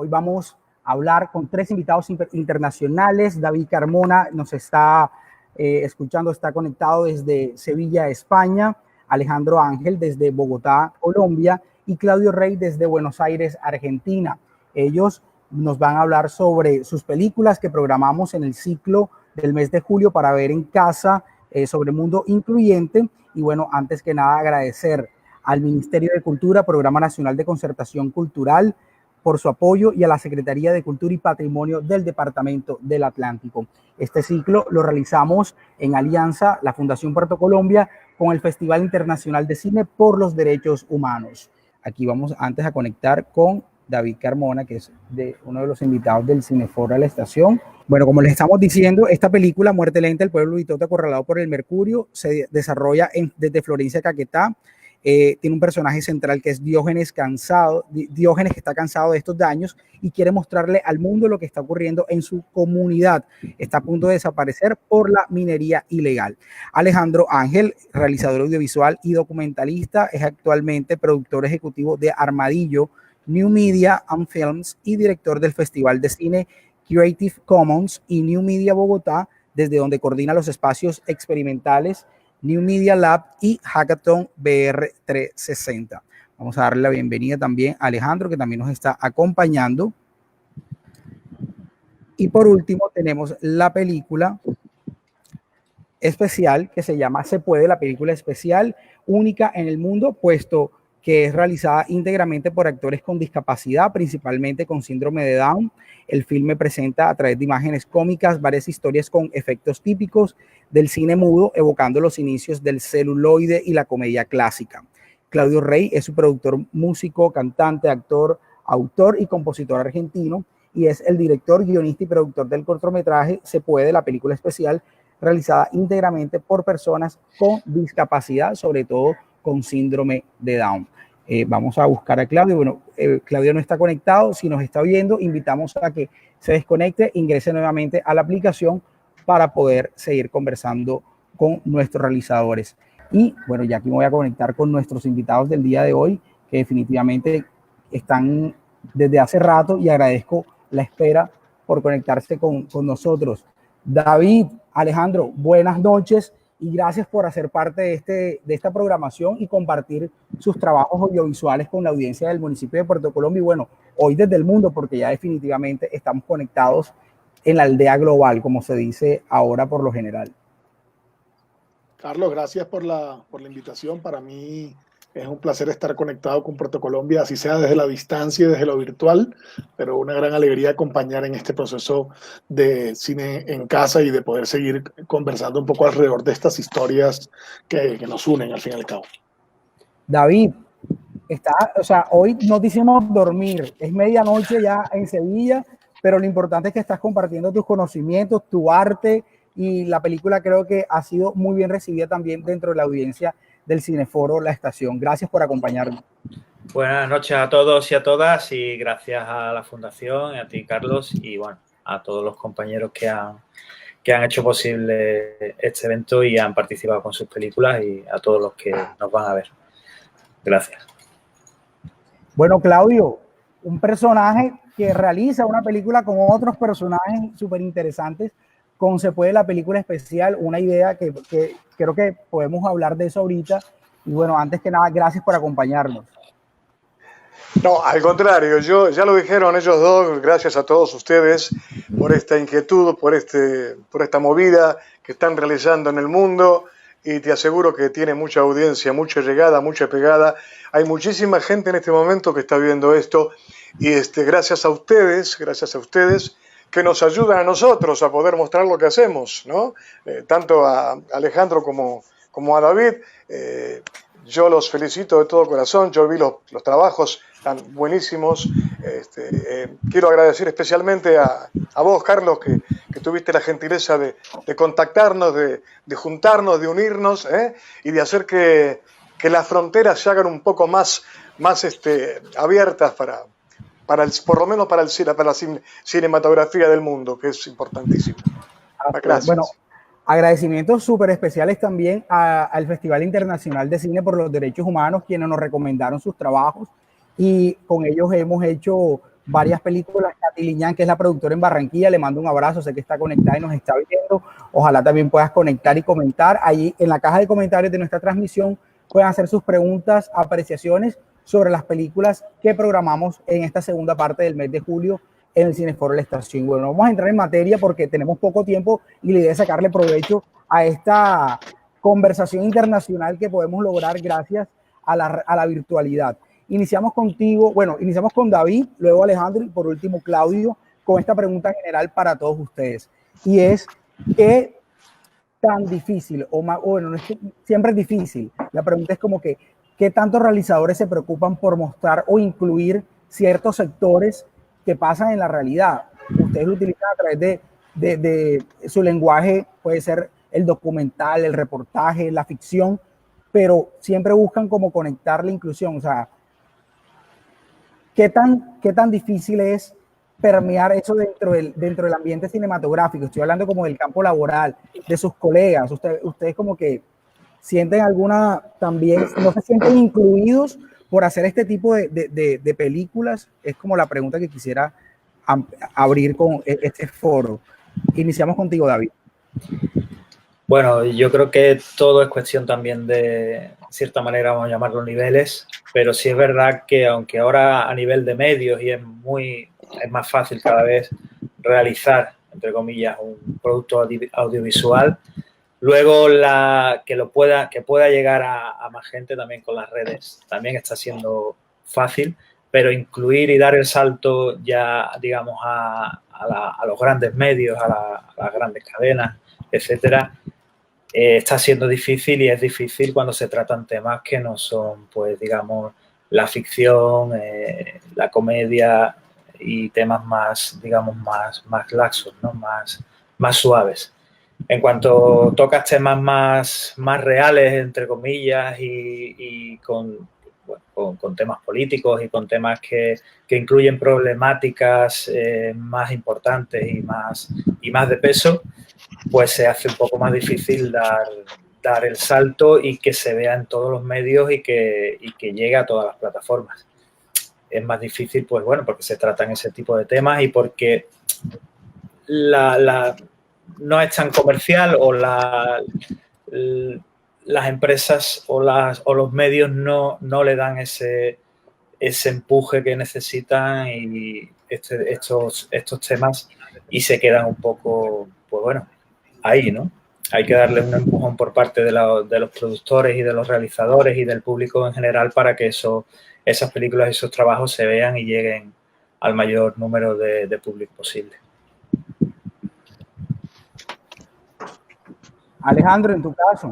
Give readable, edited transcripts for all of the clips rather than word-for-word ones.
Hoy vamos a hablar con 3 invitados internacionales. David Carmona nos está escuchando, está conectado desde Sevilla, España. Alejandro Ángel desde Bogotá, Colombia. Y Claudio Rey desde Buenos Aires, Argentina. Ellos nos van a hablar sobre sus películas que programamos en el ciclo del mes de julio para ver en casa sobre mundo incluyente. Y bueno, antes que nada agradecer al Ministerio de Cultura, Programa Nacional de Concertación Cultural, por su apoyo, y a la Secretaría de Cultura y Patrimonio del Departamento del Atlántico. Este ciclo lo realizamos en alianza, la Fundación Puerto Colombia, con el Festival Internacional de Cine por los Derechos Humanos. Aquí vamos antes a conectar con David Carmona, que es uno de los invitados del Cineforo a la Estación. Bueno, como les estamos diciendo, esta película, Muerte Lenta, el pueblo Vitote acorralado por el mercurio, se desarrolla desde Florencia, Caquetá. Tiene un personaje central que es Diógenes que está cansado de estos daños y quiere mostrarle al mundo lo que está ocurriendo en su comunidad. Está a punto de desaparecer por la minería ilegal. Alejandro Ángel, realizador audiovisual y documentalista, es actualmente productor ejecutivo de Armadillo, New Media and Films y director del Festival de Cine Creative Commons y New Media Bogotá, desde donde coordina los espacios experimentales New Media Lab y Hackathon BR 360. Vamos a darle la bienvenida también a Alejandro, que también nos está acompañando. Y por último tenemos la película especial que se llama Se Puede, la película especial única en el mundo, puesto que es realizada íntegramente por actores con discapacidad, principalmente con síndrome de Down. El filme presenta a través de imágenes cómicas varias historias con efectos típicos del cine mudo, evocando los inicios del celuloide y la comedia clásica. Claudio Rey es su productor, músico, cantante, actor, autor y compositor argentino, y es el director, guionista y productor del cortometraje Se Puede, la película especial, realizada íntegramente por personas con discapacidad, sobre todo con síndrome de Down. Vamos a buscar a Claudio. Bueno, Claudio no está conectado. Si nos está viendo, invitamos a que se desconecte, ingrese nuevamente a la aplicación para poder seguir conversando con nuestros realizadores. Y bueno, ya aquí me voy a conectar con nuestros invitados del día de hoy, que definitivamente están desde hace rato, y agradezco la espera por conectarse con nosotros. David, Alejandro, buenas noches y gracias por hacer parte de esta programación y compartir sus trabajos audiovisuales con la audiencia del municipio de Puerto Colombia y bueno, hoy desde el mundo, porque ya definitivamente estamos conectados en la aldea global, como se dice ahora por lo general. Carlos, gracias por la invitación. Para mí es un placer estar conectado con Puerto Colombia, así sea desde la distancia y desde lo virtual, pero una gran alegría acompañar en este proceso de cine en casa y de poder seguir conversando un poco alrededor de estas historias que nos unen al fin y al cabo. David, hoy no te hicimos dormir, es medianoche ya en Sevilla, pero lo importante es que estás compartiendo tus conocimientos, tu arte, y la película creo que ha sido muy bien recibida también dentro de la audiencia del Cineforo La Estación. Gracias por acompañarnos. Buenas noches a todos y a todas, y gracias a la Fundación, a ti, Carlos, y bueno, a todos los compañeros que han hecho posible este evento y han participado con sus películas, y a todos los que nos van a ver. Gracias. Bueno, Claudio, un personaje que realiza una película con otros personajes súper interesantes, con Se Puede, la película especial, una idea que creo que podemos hablar de eso ahorita. Y bueno, antes que nada, gracias por acompañarnos. No, al contrario, ya lo dijeron ellos dos, gracias a todos ustedes por esta inquietud, por esta movida que están realizando en el mundo, y te aseguro que tiene mucha audiencia, mucha llegada, mucha pegada. Hay muchísima gente en este momento que está viendo esto, y gracias a ustedes que nos ayudan a nosotros a poder mostrar lo que hacemos, ¿no? Tanto a Alejandro como a David. Yo los felicito de todo corazón. Yo vi los trabajos tan buenísimos. Quiero agradecer especialmente a vos, Carlos, que tuviste la gentileza de contactarnos, de juntarnos, de unirnos, y de hacer que las fronteras se hagan un poco más abiertas por lo menos para la cinematografía del mundo, que es importantísimo. Gracias. Bueno, agradecimientos súper especiales también al Festival Internacional de Cine por los Derechos Humanos, quienes nos recomendaron sus trabajos, y con ellos hemos hecho varias películas. Katy Liñán, que es la productora en Barranquilla, le mando un abrazo, sé que está conectada y nos está viendo. Ojalá también puedas conectar y comentar. Ahí en la caja de comentarios de nuestra transmisión pueden hacer sus preguntas, apreciaciones sobre las películas que programamos en esta segunda parte del mes de julio en el Cineforo La Estación. Bueno, vamos a entrar en materia porque tenemos poco tiempo y la idea es sacarle provecho a esta conversación internacional que podemos lograr gracias a la virtualidad. Iniciamos contigo, bueno, iniciamos con David, luego Alejandro y por último Claudio, con esta pregunta general para todos ustedes. Y es, ¿qué tan difícil, o más, bueno, no es que siempre es difícil, la pregunta es como que, ¿qué tantos realizadores se preocupan por mostrar o incluir ciertos sectores que pasan en la realidad? Ustedes lo utilizan a través de su lenguaje, puede ser el documental, el reportaje, la ficción, pero siempre buscan como conectar la inclusión. O sea, ¿qué tan difícil es permear eso dentro del ambiente cinematográfico? Estoy hablando como del campo laboral, de sus colegas. Ustedes como que sienten alguna también, no se sienten incluidos por hacer este tipo de películas. Es como la pregunta que quisiera abrir con este foro. Iniciamos contigo, David. Bueno, yo creo que todo es cuestión también de cierta manera, vamos a llamarlo niveles, pero sí es verdad que aunque ahora a nivel de medios y es más fácil cada vez realizar, entre comillas, un producto audiovisual, luego que pueda llegar a más gente también con las redes también está siendo fácil, pero incluir y dar el salto ya, digamos, a los grandes medios, a las grandes cadenas, etcétera, está siendo difícil, y es difícil cuando se tratan temas que no son, pues, digamos, la ficción, la comedia y temas más, digamos, más laxos, ¿no? Más suaves. En cuanto tocas temas más reales, entre comillas, y con temas políticos y con temas que incluyen problemáticas más importantes y más de peso, pues se hace un poco más difícil dar el salto y que se vea en todos los medios y que llegue a todas las plataformas. Es más difícil, pues bueno, porque se tratan ese tipo de temas y porque no es tan comercial, o las empresas o los medios no le dan ese empuje que necesitan, y estos temas, y se quedan un poco, pues bueno, ahí, ¿no? Hay que darle un empujón por parte de los productores y de los realizadores y del público en general para que esas películas y esos trabajos se vean y lleguen al mayor número de público posible. Alejandro, en tu caso.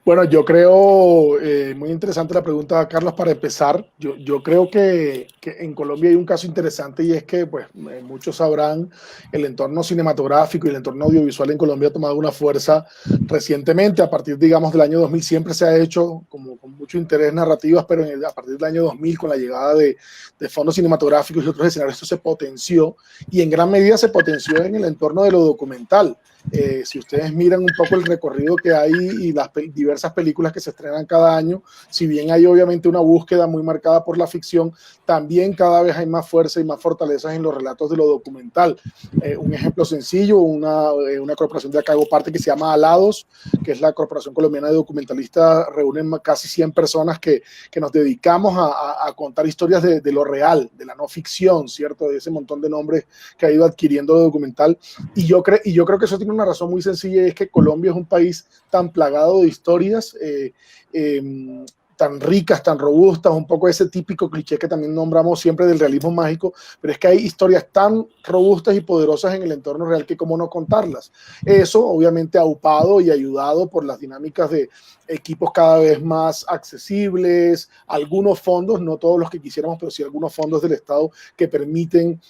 Bueno, yo creo, muy interesante la pregunta, Carlos, para empezar. Yo creo que en Colombia hay un caso interesante, y es que, pues, muchos sabrán, el entorno cinematográfico y el entorno audiovisual en Colombia ha tomado una fuerza recientemente. A partir, digamos, del año 2000 siempre se ha hecho como con mucho interés narrativas, pero a partir del año 2000, con la llegada de fondos cinematográficos y otros escenarios, esto se potenció, y en gran medida se potenció en el entorno de lo documental. Si ustedes miran un poco el recorrido que hay y las diversas películas que se estrenan cada año, si bien hay obviamente una búsqueda muy marcada por la ficción, también cada vez hay más fuerza y más fortalezas en los relatos de lo documental. Un ejemplo sencillo, una corporación de acá hago parte que se llama Alados, que es la Corporación Colombiana de Documentalistas, reúnen casi 100 personas que nos dedicamos a contar historias de lo real, de la no ficción, ¿cierto? De ese montón de nombres que ha ido adquiriendo el documental. Y yo creo que eso tiene una razón muy sencilla, y es que Colombia es un país tan plagado de historias, tan ricas, tan robustas, un poco ese típico cliché que también nombramos siempre del realismo mágico, pero es que hay historias tan robustas y poderosas en el entorno real que cómo no contarlas. Eso obviamente aupado y ayudado por las dinámicas de equipos cada vez más accesibles, algunos fondos, no todos los que quisiéramos, pero sí algunos fondos del Estado que permiten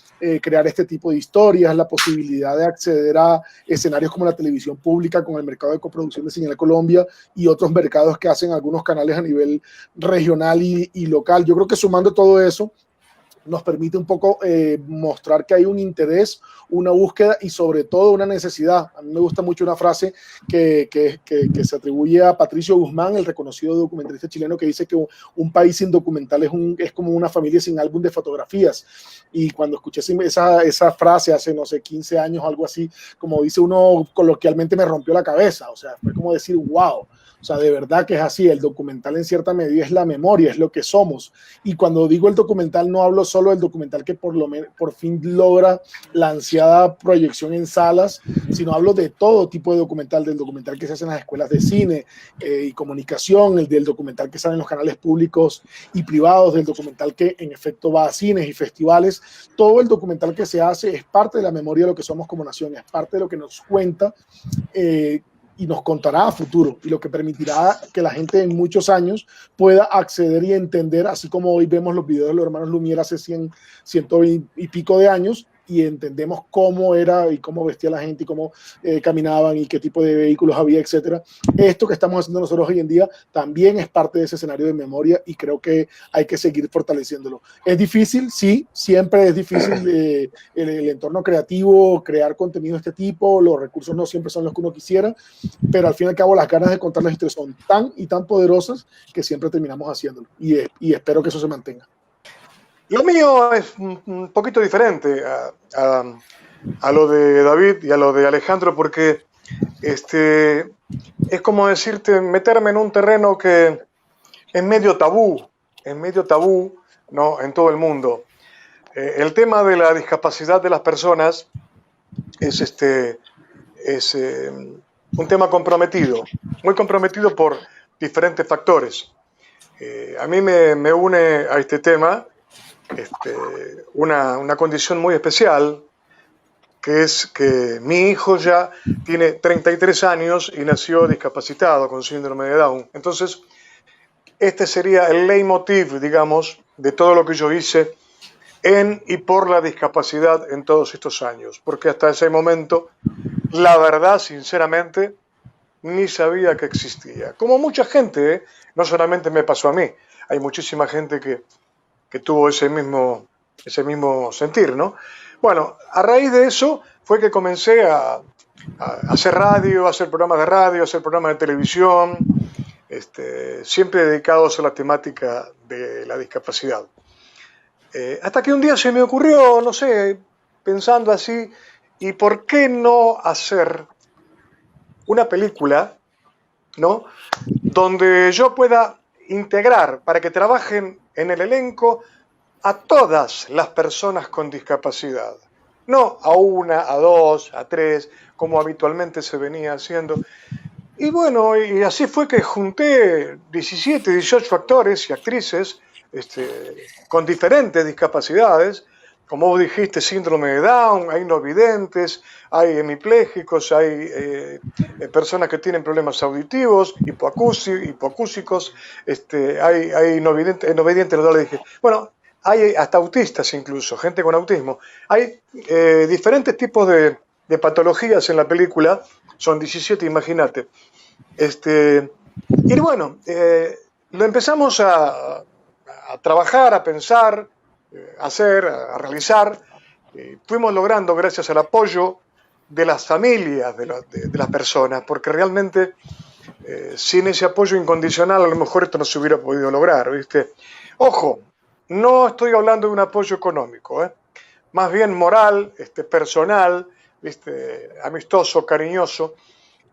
crear este tipo de historias, la posibilidad de acceder a escenarios como la televisión pública con el mercado de coproducción de Señal Colombia y otros mercados que hacen algunos canales a nivel regional y local. Yo creo que sumando todo eso, nos permite un poco mostrar que hay un interés, una búsqueda y sobre todo una necesidad. A mí me gusta mucho una frase que se atribuye a Patricio Guzmán, el reconocido documentalista chileno, que dice que un país sin documental es como una familia sin álbum de fotografías. Y cuando escuché esa frase hace, no sé, 15 años o algo así, como dice uno coloquialmente, me rompió la cabeza. O sea, fue como decir, wow. O sea, de verdad que es así. El documental en cierta medida es la memoria, es lo que somos. Y cuando digo el documental, no hablo solo del documental que por fin logra la ansiada proyección en salas, sino hablo de todo tipo de documental, del documental que se hace en las escuelas de cine y comunicación, el del documental que sale en los canales públicos y privados, del documental que en efecto va a cines y festivales. Todo el documental que se hace es parte de la memoria de lo que somos como nación, es parte de lo que nos cuenta y nos contará a futuro, y lo que permitirá que la gente en muchos años pueda acceder y entender, así como hoy vemos los videos de los hermanos Lumière hace 120 y pico de años, y entendemos cómo era y cómo vestía la gente y cómo caminaban y qué tipo de vehículos había, etcétera. Esto que estamos haciendo nosotros hoy en día también es parte de ese escenario de memoria y creo que hay que seguir fortaleciéndolo. ¿Es difícil? Sí, siempre es difícil el entorno creativo, crear contenido de este tipo, los recursos no siempre son los que uno quisiera, pero al fin y al cabo las ganas de contar las historias son tan y tan poderosas que siempre terminamos haciéndolo y espero que eso se mantenga. Lo mío es un poquito diferente a lo de David y a lo de Alejandro, porque es como decirte, meterme en un terreno que es medio tabú, ¿no? En todo el mundo. El tema de la discapacidad de las personas es un tema comprometido, muy comprometido por diferentes factores. A mí me une a este tema una condición muy especial, que es que mi hijo ya tiene 33 años y nació discapacitado con síndrome de Down. Entonces, este sería el leitmotiv, digamos, de todo lo que yo hice en y por la discapacidad en todos estos años, porque hasta ese momento, la verdad, sinceramente, ni sabía que existía. Como mucha gente, no solamente me pasó a mí, hay muchísima gente que tuvo ese mismo sentir, ¿no? Bueno, a raíz de eso fue que comencé a hacer radio, a hacer programas de radio, a hacer programas de televisión, siempre dedicados a la temática de la discapacidad. Hasta que un día se me ocurrió, no sé, pensando así, ¿y por qué no hacer una película, ¿no?, donde yo pueda integrar para que trabajen en el elenco a todas las personas con discapacidad, no a una, a dos, a tres, como habitualmente se venía haciendo. Y bueno, y así fue que junté 17, 18 actores y actrices con diferentes discapacidades. Como vos dijiste, síndrome de Down, hay no videntes, hay hemipléjicos, hay personas que tienen problemas auditivos, hipoacúsicos, hay no videntes, no le dije. Bueno, hay hasta autistas incluso, gente con autismo. Hay diferentes tipos de patologías en la película, son 17, imagínate. Y bueno, lo empezamos a trabajar, a pensar, a realizar. Fuimos logrando gracias al apoyo de las familias de las personas, porque realmente sin ese apoyo incondicional a lo mejor esto no se hubiera podido lograr, ¿viste? Ojo, no estoy hablando de un apoyo económico, más bien moral, personal, ¿viste?, amistoso, cariñoso,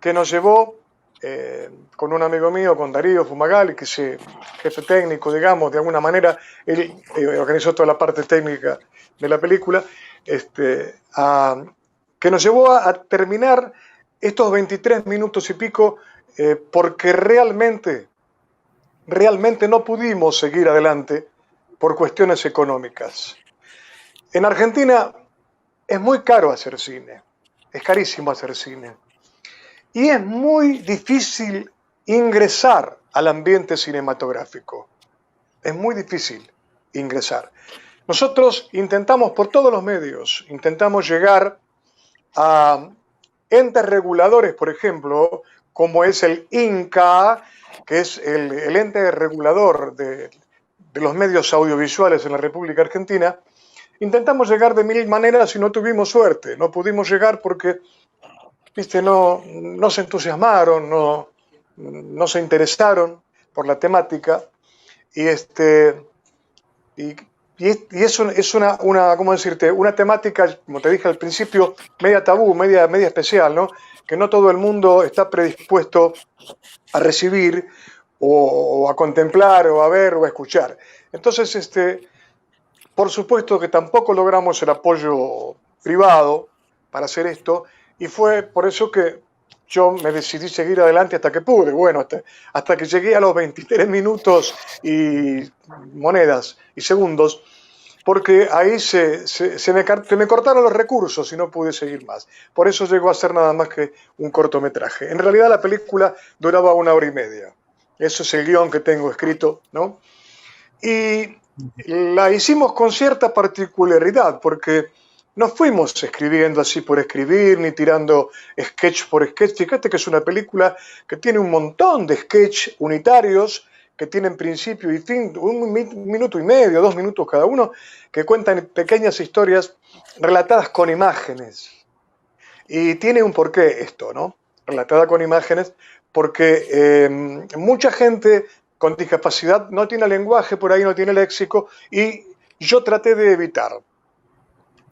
que nos llevó con un amigo mío, con Darío Fumagalli, que es jefe técnico, digamos, de alguna manera, él organizó toda la parte técnica de la película, que nos llevó a terminar estos 23 minutos y pico, porque realmente no pudimos seguir adelante por cuestiones económicas. En Argentina es muy caro hacer cine, es carísimo hacer cine. Y es muy difícil ingresar al ambiente cinematográfico. Es muy difícil ingresar. Nosotros intentamos por todos los medios, intentamos llegar a entes reguladores, por ejemplo, como es el INCA, que es el ente regulador de los medios audiovisuales en la República Argentina, intentamos llegar de mil maneras y no tuvimos suerte. No pudimos llegar porque, viste, no se entusiasmaron, no se interesaron por la temática y eso es una, ¿cómo decirte? Una temática, como te dije al principio, media tabú, media especial, ¿no? Que no todo el mundo está predispuesto a recibir o a contemplar o a ver o a escuchar. Entonces, por supuesto que tampoco logramos el apoyo privado para hacer esto y fue por eso que yo me decidí seguir adelante hasta que pude. Bueno, hasta que llegué a los 23 minutos y monedas y segundos, porque ahí se me cortaron los recursos y no pude seguir más. Por eso llegó a ser nada más que un cortometraje. En realidad la película duraba 1 hora y media. Eso es el guión que tengo escrito, ¿no? Y la hicimos con cierta particularidad, porque no fuimos escribiendo así por escribir, ni tirando sketch por sketch. Fíjate que es una película que tiene un montón de sketch unitarios, que tienen principio y fin, 1 minuto y medio, 2 minutos cada uno, que cuentan pequeñas historias relatadas con imágenes. Y tiene un porqué esto, ¿no? Relatada con imágenes, porque mucha gente con discapacidad no tiene lenguaje, por ahí no tiene léxico, y yo traté de evitar,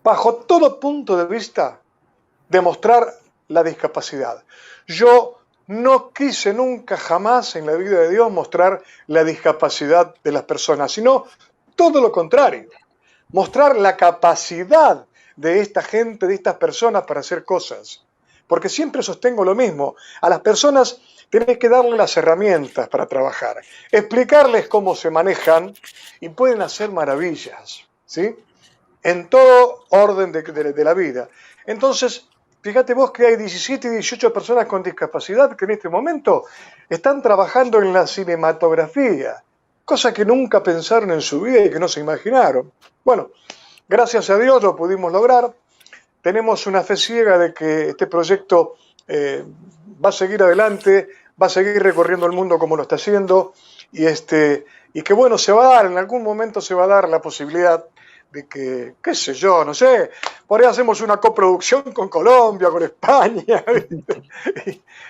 bajo todo punto de vista, demostrar la discapacidad. Yo no quise nunca jamás en la vida de Dios mostrar la discapacidad de las personas, sino todo lo contrario, mostrar la capacidad de esta gente, de estas personas para hacer cosas. Porque siempre sostengo lo mismo, a las personas tenés que darles las herramientas para trabajar, explicarles cómo se manejan y pueden hacer maravillas, ¿sí? En todo orden de la vida. Entonces, fíjate vos que hay 17 y 18 personas con discapacidad que en este momento están trabajando en la cinematografía, cosa que nunca pensaron en su vida y que no se imaginaron. Bueno, gracias a Dios lo pudimos lograr. Tenemos una fe ciega de que este proyecto va a seguir adelante, va a seguir recorriendo el mundo como lo está haciendo y que bueno, se va a dar, en algún momento se va a dar la posibilidad de que, qué sé yo, no sé, por ahí hacemos una coproducción con Colombia, con España,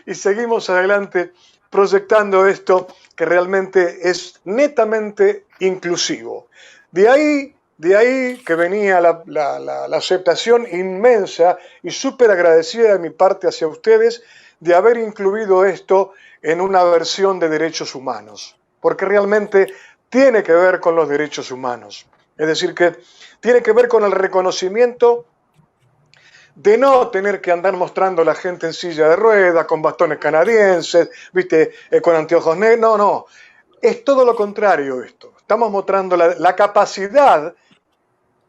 y seguimos adelante proyectando esto que realmente es netamente inclusivo. De ahí que venía la aceptación inmensa y súper agradecida de mi parte hacia ustedes de haber incluido esto en una versión de derechos humanos, porque realmente tiene que ver con los derechos humanos. Es decir, que tiene que ver con el reconocimiento de no tener que andar mostrando a la gente en silla de ruedas, con bastones canadienses, ¿viste? Con anteojos negros. No, no. Es todo lo contrario esto. Estamos mostrando la capacidad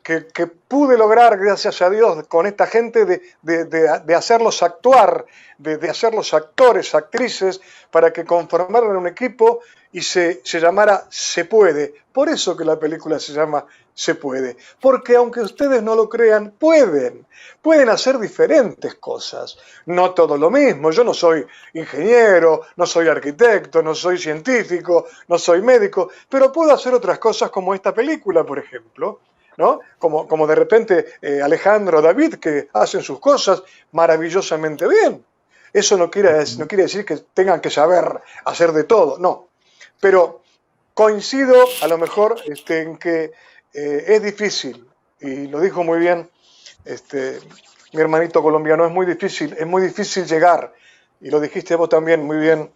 que pude lograr, gracias a Dios, con esta gente de hacerlos actuar, de hacerlos actores, actrices, para que conformaran un equipo y se llamara Se Puede. Por eso que la película se llama Se Puede. Porque aunque ustedes no lo crean, pueden hacer diferentes cosas. No todo lo mismo. Yo no soy ingeniero, no soy arquitecto, no soy científico, no soy médico, pero puedo hacer otras cosas como esta película, por ejemplo, ¿no? Como de repente Alejandro, David, que hacen sus cosas maravillosamente bien. Eso no quiere decir que tengan que saber hacer de todo, no. Pero coincido a lo mejor en que es difícil, y lo dijo muy bien mi hermanito colombiano, es muy difícil llegar, y lo dijiste vos también muy bien,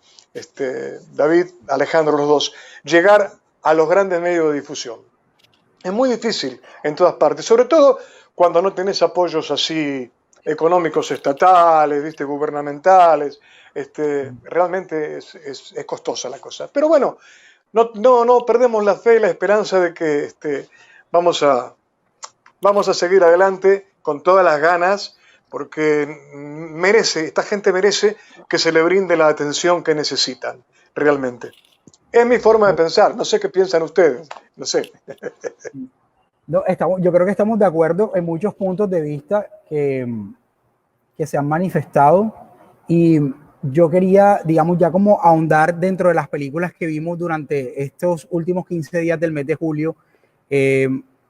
David, Alejandro, los dos, llegar a los grandes medios de difusión. Es muy difícil en todas partes, sobre todo cuando no tenés apoyos así económicos estatales, ¿viste? Gubernamentales. Realmente es costosa la cosa. Pero bueno, no perdemos la fe y la esperanza de que vamos a seguir adelante con todas las ganas, porque esta gente merece que se le brinde la atención que necesitan, realmente. Es mi forma de pensar, no sé qué piensan ustedes, no sé. No, yo creo que estamos de acuerdo en muchos puntos de vista que se han manifestado y yo quería, digamos, ya como ahondar dentro de las películas que vimos durante estos últimos 15 días del mes de julio. eh,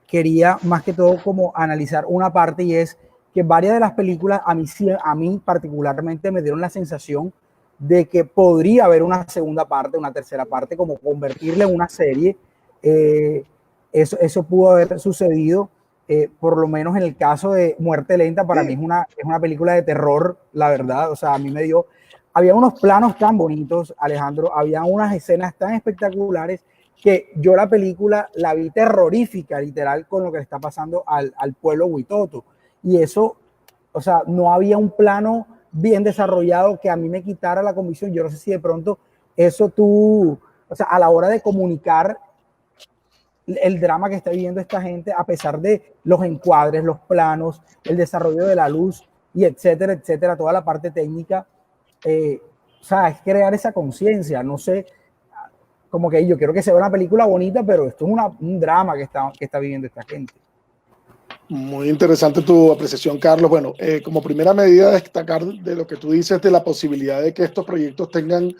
Quería más que todo como analizar una parte, y es que varias de las películas a mí particularmente me dieron la sensación de que podría haber una segunda parte, una tercera parte, como convertirla en una serie. Eh, eso pudo haber sucedido, por lo menos en el caso de Muerte Lenta. Para mí es una película de terror, la verdad. O sea, a mí me dio, había unos planos tan bonitos, Alejandro, había unas escenas tan espectaculares que yo la película la vi terrorífica, literal, con lo que le está pasando al pueblo Huitoto. Y eso, o sea, no había un plano bien desarrollado que a mí me quitara la convicción. Yo no sé si de pronto eso tú, o sea, a la hora de comunicar el drama que está viviendo esta gente, a pesar de los encuadres, los planos, el desarrollo de la luz y etcétera, etcétera, toda la parte técnica, o sea, es crear esa conciencia. No sé, como que yo quiero que sea una película bonita, pero esto es un drama que está viviendo esta gente. Muy interesante tu apreciación, Carlos. Bueno, como primera medida, destacar de lo que tú dices de la posibilidad de que estos proyectos tengan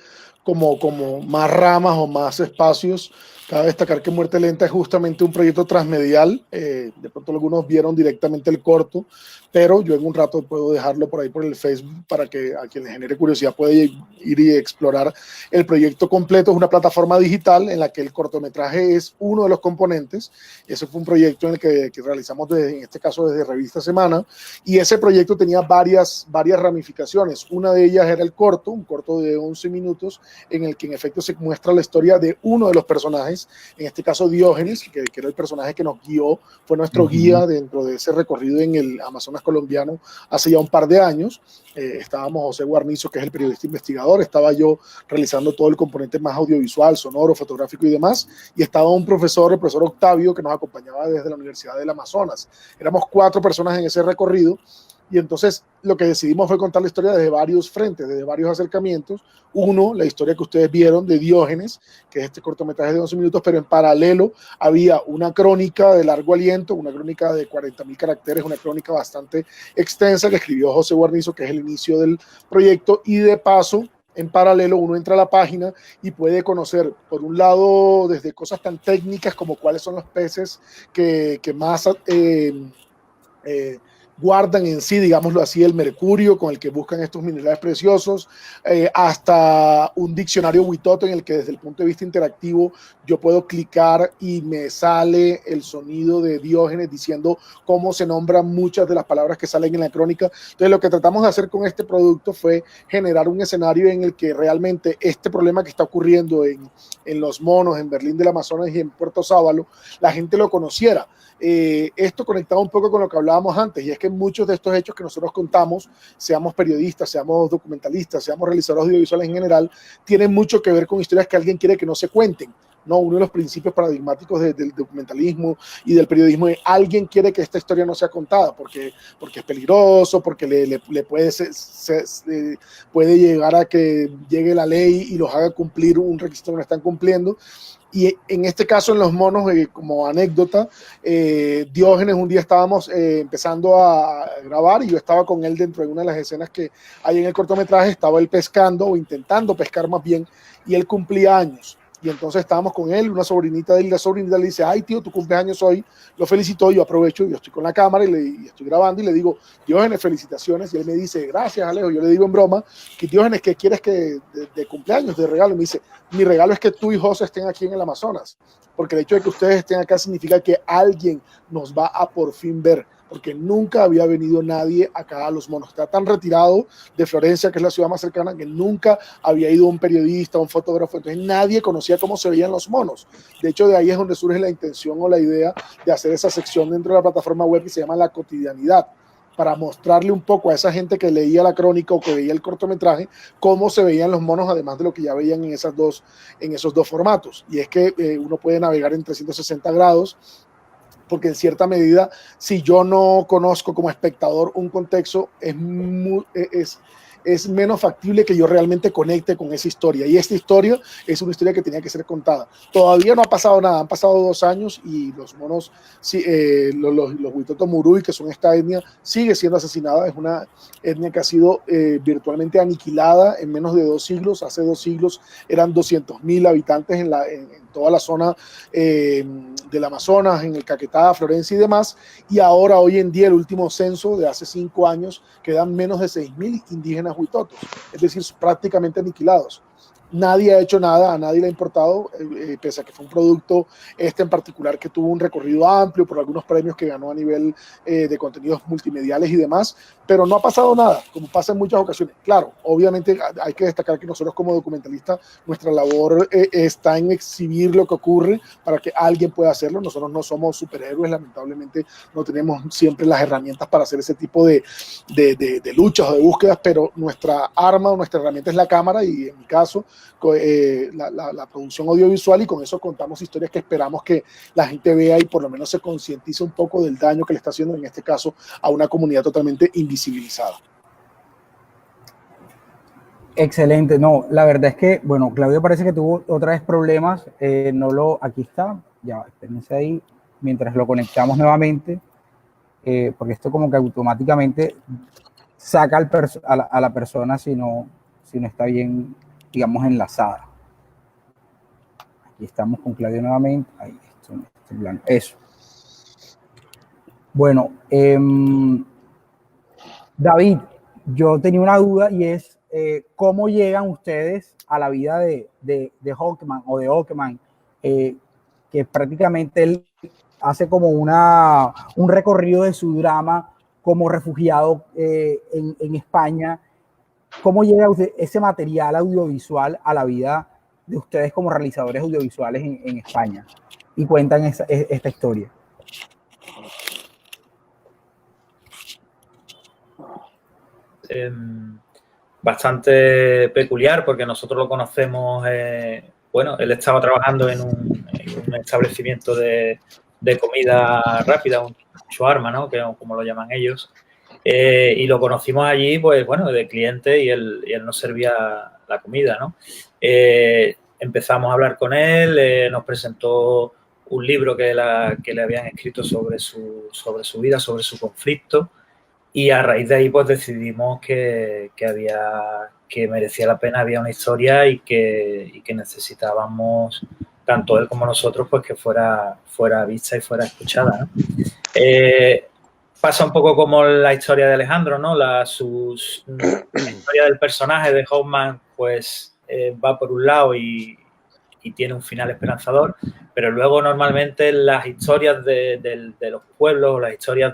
como más ramas o más espacios. Cabe destacar que Muerte Lenta es justamente un proyecto transmedial. De pronto algunos vieron directamente el corto, pero yo en un rato puedo dejarlo por ahí por el Facebook para que a quien le genere curiosidad puede ir y explorar el proyecto completo. Es una plataforma digital en la que el cortometraje es uno de los componentes. Ese fue un proyecto en el que realizamos, en este caso desde Revista Semana, y ese proyecto tenía varias ramificaciones. Una de ellas era el corto, un corto de 11 minutos, en el que en efecto se muestra la historia de uno de los personajes, en este caso Diógenes, que era el personaje que nos guió, fue nuestro guía dentro de ese recorrido en el Amazonas colombiano hace ya un par de años. Estábamos José Guarnizo, que es el periodista investigador, estaba yo realizando todo el componente más audiovisual, sonoro, fotográfico y demás, y estaba un profesor, el profesor Octavio, que nos acompañaba desde la Universidad del Amazonas. Éramos 4 personas en ese recorrido, y entonces lo que decidimos fue contar la historia desde varios frentes, desde varios acercamientos. Uno, la historia que ustedes vieron de Diógenes, que es este cortometraje de 11 minutos, pero en paralelo había una crónica de largo aliento, una crónica de 40.000 caracteres, una crónica bastante extensa que escribió José Guarnizo, que es el inicio del proyecto, y de paso, en paralelo, uno entra a la página y puede conocer, por un lado, desde cosas tan técnicas como cuáles son los peces que más guardan en sí, digámoslo así, el mercurio con el que buscan estos minerales preciosos, hasta un diccionario Huitoto en el que desde el punto de vista interactivo yo puedo clicar y me sale el sonido de Diógenes diciendo cómo se nombran muchas de las palabras que salen en la crónica. Entonces lo que tratamos de hacer con este producto fue generar un escenario en el que realmente este problema que está ocurriendo en Los Monos, en Berlín del Amazonas y en Puerto Sábalo, la gente lo conociera. Esto conectado un poco con lo que hablábamos antes, y es que muchos de estos hechos que nosotros contamos, seamos periodistas, seamos documentalistas, seamos realizadores audiovisuales en general, tienen mucho que ver con historias que alguien quiere que no se cuenten. No, uno de los principios paradigmáticos del documentalismo y del periodismo es: alguien quiere que esta historia no sea contada porque es peligroso, porque le puede llegar a que llegue la ley y los haga cumplir un requisito que no están cumpliendo. Y en este caso, en Los Monos, como anécdota, Diógenes, un día estábamos empezando a grabar y yo estaba con él dentro de una de las escenas que hay en el cortometraje. Estaba él pescando, o intentando pescar más bien, y él cumplía años. Y entonces estábamos con él, una sobrinita de él, la sobrinita le dice: ay tío, tu cumpleaños hoy. Lo felicitó, yo aprovecho, yo estoy con la cámara y estoy grabando y le digo: Diógenes, felicitaciones. Y él me dice: gracias Alejo. Yo le digo en broma: que Diógenes, ¿qué quieres que de cumpleaños, de regalo? Y me dice: mi regalo es que tú y José estén aquí en el Amazonas, porque el hecho de que ustedes estén acá significa que alguien nos va a por fin ver, porque nunca había venido nadie acá a Los Monos. Está tan retirado de Florencia, que es la ciudad más cercana, que nunca había ido un periodista, un fotógrafo. Entonces nadie conocía cómo se veían Los Monos. De hecho, de ahí es donde surge la intención o la idea de hacer esa sección dentro de la plataforma web que se llama La Cotidianidad, para mostrarle un poco a esa gente que leía la crónica o que veía el cortometraje cómo se veían Los Monos, además de lo que ya veían en esos dos formatos. Y es que uno puede navegar en 360 grados, porque en cierta medida, si yo no conozco como espectador un contexto, es es menos factible que yo realmente conecte con esa historia. Y esta historia es una historia que tenía que ser contada. Todavía no ha pasado nada, han pasado 2 años y los monos, los Huitoto Murui, que son esta etnia, sigue siendo asesinada. Es una etnia que ha sido virtualmente aniquilada en menos de 2 siglos. Hace 2 siglos eran 200.000 habitantes en toda la zona del Amazonas, en el Caquetá, Florencia y demás, y ahora hoy en día el último censo de hace 5 años quedan menos de 6.000 indígenas huitotos, es decir, prácticamente aniquilados. Nadie ha hecho nada, a nadie le ha importado, pese a que fue un producto en particular que tuvo un recorrido amplio por algunos premios que ganó a nivel de contenidos multimediales y demás, pero no ha pasado nada, como pasa en muchas ocasiones. Claro, obviamente hay que destacar que nosotros como documentalistas, nuestra labor está en exhibir lo que ocurre para que alguien pueda hacerlo. Nosotros no somos superhéroes, lamentablemente no tenemos siempre las herramientas para hacer ese tipo de luchas o de búsquedas, pero nuestra arma o nuestra herramienta es la cámara y en mi caso la producción audiovisual, y con eso contamos historias que esperamos que la gente vea y por lo menos se concientice un poco del daño que le está haciendo en este caso a una comunidad totalmente invisibilizada. Excelente, no, la verdad es que, bueno, Claudio parece que tuvo otra vez problemas, aquí está, ya, espérense ahí, mientras lo conectamos nuevamente, porque esto como que automáticamente saca a la persona si no está bien, digamos, enlazada. Aquí estamos con Claudio nuevamente. Ahí, eso. Bueno, David, yo tenía una duda y es ¿cómo llegan ustedes a la vida de Hawkman o de Ockman? Que prácticamente él hace como un recorrido de su drama como refugiado en España. ¿Cómo llega ese material audiovisual a la vida de ustedes como realizadores audiovisuales en España? Y cuentan esta historia. Bastante peculiar porque nosotros lo conocemos, bueno, él estaba trabajando en un establecimiento de comida rápida, un shawarma, ¿no? Que como lo llaman ellos. Y lo conocimos allí, pues bueno, de cliente y él nos servía la comida, ¿no? Empezamos a hablar con él, nos presentó un libro que le habían escrito sobre su vida, sobre su conflicto, y a raíz de ahí pues decidimos que merecía la pena, había una historia y que necesitábamos, tanto él como nosotros, pues que fuera vista y fuera escuchada, ¿no? Pasa un poco como la historia de Alejandro, ¿no? La historia del personaje de Hawkman, pues va por un lado y tiene un final esperanzador, pero luego normalmente las historias de los pueblos, las historias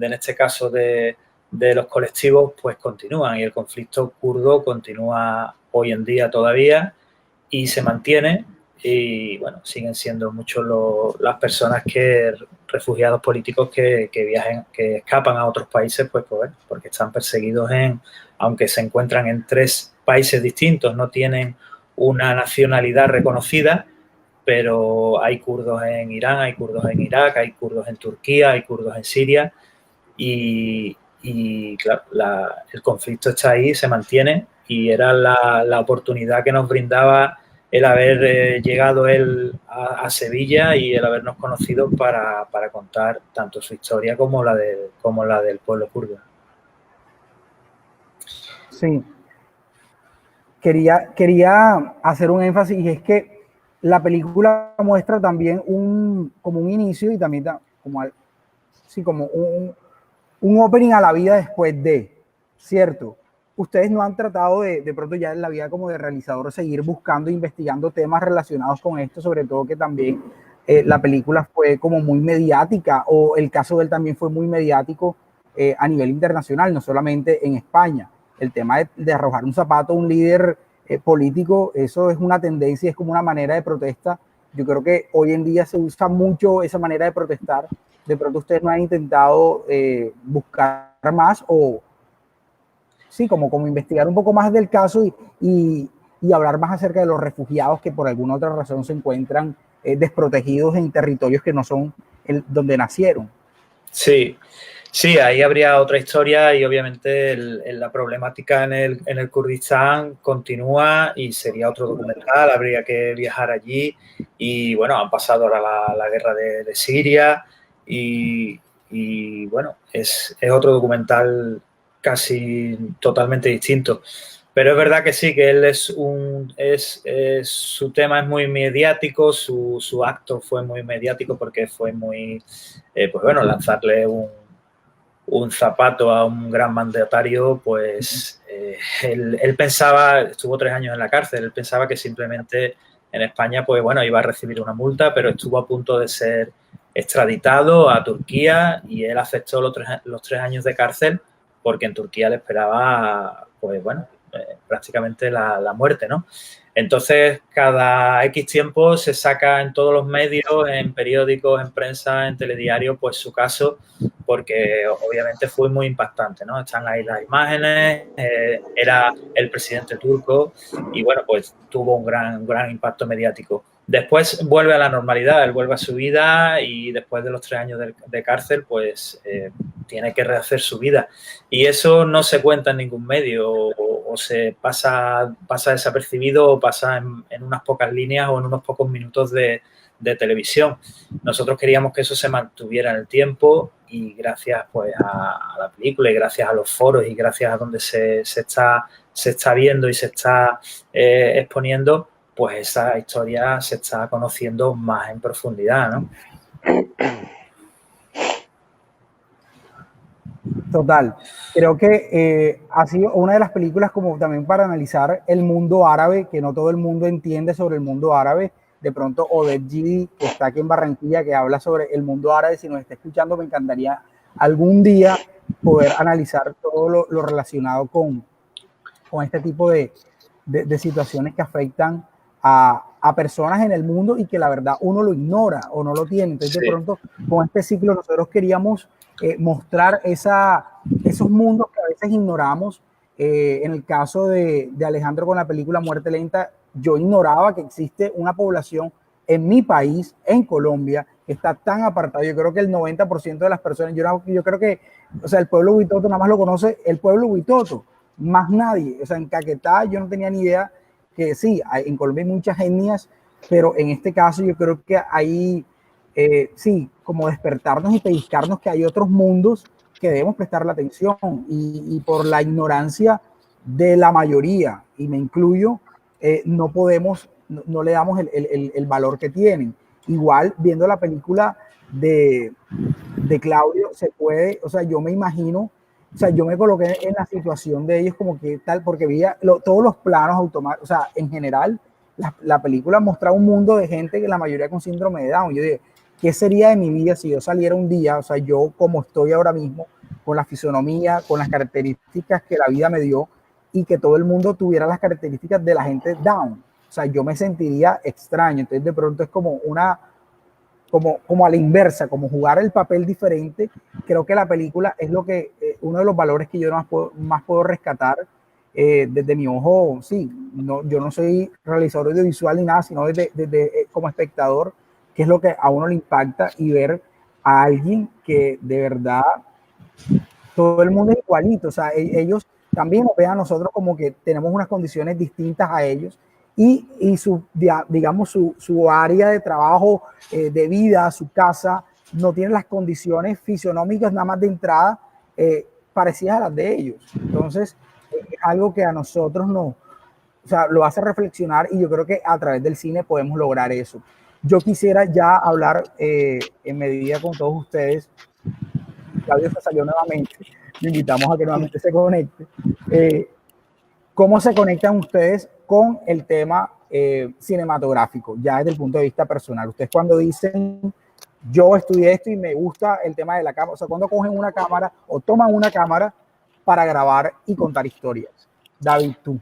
en este caso de los colectivos, pues continúan, y el conflicto kurdo continúa hoy en día todavía y se mantiene. Y bueno, siguen siendo muchos las refugiados políticos que viajan, que escapan a otros países, pues porque están perseguidos aunque se encuentran en 3 países distintos, no tienen una nacionalidad reconocida, pero hay kurdos en Irán, hay kurdos en Irak, hay kurdos en Turquía, hay kurdos en Siria, y claro, el conflicto está ahí, se mantiene, y era la oportunidad que nos brindaba el haber llegado él a Sevilla y el habernos conocido para contar tanto su historia como la del pueblo kurdo. Sí. Quería hacer un énfasis, y es que la película muestra también como un inicio y también como un opening a la vida después de, ¿cierto? Ustedes no han tratado de pronto ya en la vida como de realizador seguir buscando, investigando temas relacionados con esto, sobre todo que también la película fue como muy mediática, o el caso de él también fue muy mediático a nivel internacional, no solamente en España. El tema de arrojar un zapato a un líder político, eso es una tendencia, es como una manera de protesta. Yo creo que hoy en día se usa mucho esa manera de protestar. De pronto ustedes no han intentado buscar más o sí, como investigar un poco más del caso y hablar más acerca de los refugiados que por alguna otra razón se encuentran desprotegidos en territorios que no son donde nacieron. Sí, Sí, ahí habría otra historia y obviamente la problemática en el Kurdistán continúa y sería otro documental, habría que viajar allí y bueno, han pasado ahora la guerra de Siria y bueno, es otro documental casi totalmente distinto. Pero es verdad que sí, que él su tema es muy mediático, su acto fue muy mediático porque fue muy, pues bueno, lanzarle un zapato a un gran mandatario, pues él pensaba, estuvo 3 años en la cárcel, él pensaba que simplemente en España, pues bueno, iba a recibir una multa, pero estuvo a punto de ser extraditado a Turquía y él aceptó los 3 años de cárcel porque en Turquía le esperaba, pues bueno, prácticamente la muerte, ¿no? Entonces, cada X tiempo se saca en todos los medios, en periódicos, en prensa, en telediario, pues su caso, porque obviamente fue muy impactante, ¿no? Están ahí las imágenes, era el presidente turco y bueno, pues tuvo un gran impacto mediático. Después vuelve a la normalidad, él vuelve a su vida y después de los 3 años de cárcel, pues tiene que rehacer su vida. Y eso no se cuenta en ningún medio o se pasa desapercibido o pasa en unas pocas líneas o en unos pocos minutos de televisión. Nosotros queríamos que eso se mantuviera en el tiempo y gracias pues a la película y gracias a los foros y gracias a donde se está viendo y se está exponiendo, pues esa historia se está conociendo más en profundidad, ¿no? Total. Creo que ha sido una de las películas como también para analizar el mundo árabe, que no todo el mundo entiende sobre el mundo árabe. De pronto, Oded Gidi, que está aquí en Barranquilla, que habla sobre el mundo árabe, si nos está escuchando, me encantaría algún día poder analizar todo lo relacionado con este tipo de situaciones que afectan a personas en el mundo y que la verdad uno lo ignora o no lo tiene. Entonces, de pronto, con este ciclo nosotros queríamos mostrar esos mundos que a veces ignoramos. En el caso de Alejandro con la película Muerte Lenta, yo ignoraba que existe una población en mi país, en Colombia, que está tan apartada. Yo creo que el 90% de las personas, yo creo que, o sea, el pueblo huitoto nada más lo conoce el pueblo huitoto, más nadie. O sea, en Caquetá yo no tenía ni idea que sí, en Colombia hay muchas etnias, pero en este caso yo creo que hay, sí, como despertarnos y pellizcarnos que hay otros mundos que debemos prestarle atención y por la ignorancia de la mayoría, y me incluyo, no podemos, no le damos el valor que tienen. Igual, viendo la película de Claudio, se puede, o sea, yo me imagino, o sea, yo me coloqué en la situación de ellos como que tal, porque veía todos los planos automáticos, o sea, en general, la película mostraba un mundo de gente que la mayoría con síndrome de Down. Yo dije, ¿qué sería de mi vida si yo saliera un día, o sea, yo como estoy ahora mismo, con la fisonomía, con las características que la vida me dio, y que todo el mundo tuviera las características de la gente Down? O sea, yo me sentiría extraño. Entonces, de pronto es como como a la inversa, como jugar el papel diferente. Creo que la película es lo que, uno de los valores que yo más puedo rescatar desde mi ojo. Sí, no, yo no soy realizador audiovisual ni nada, sino desde como espectador, que es lo que a uno le impacta, y ver a alguien que de verdad todo el mundo es igualito. O sea, ellos también nos ven a nosotros como que tenemos unas condiciones distintas a ellos, y su, digamos, su área de trabajo, de vida, su casa, no tiene las condiciones fisionómicas nada más de entrada parecidas a las de ellos. Entonces, es algo que a nosotros o sea, lo hace reflexionar, y yo creo que a través del cine podemos lograr eso. Yo quisiera ya hablar en medida con todos ustedes. Claudio se salió nuevamente, le invitamos a que nuevamente se conecte. ¿Cómo se conectan ustedes con el tema cinematográfico, ya desde el punto de vista personal? Ustedes cuando dicen, yo estudié esto y me gusta el tema de la cámara, o sea, cuando cogen una cámara o toman una cámara para grabar y contar historias. David, tú.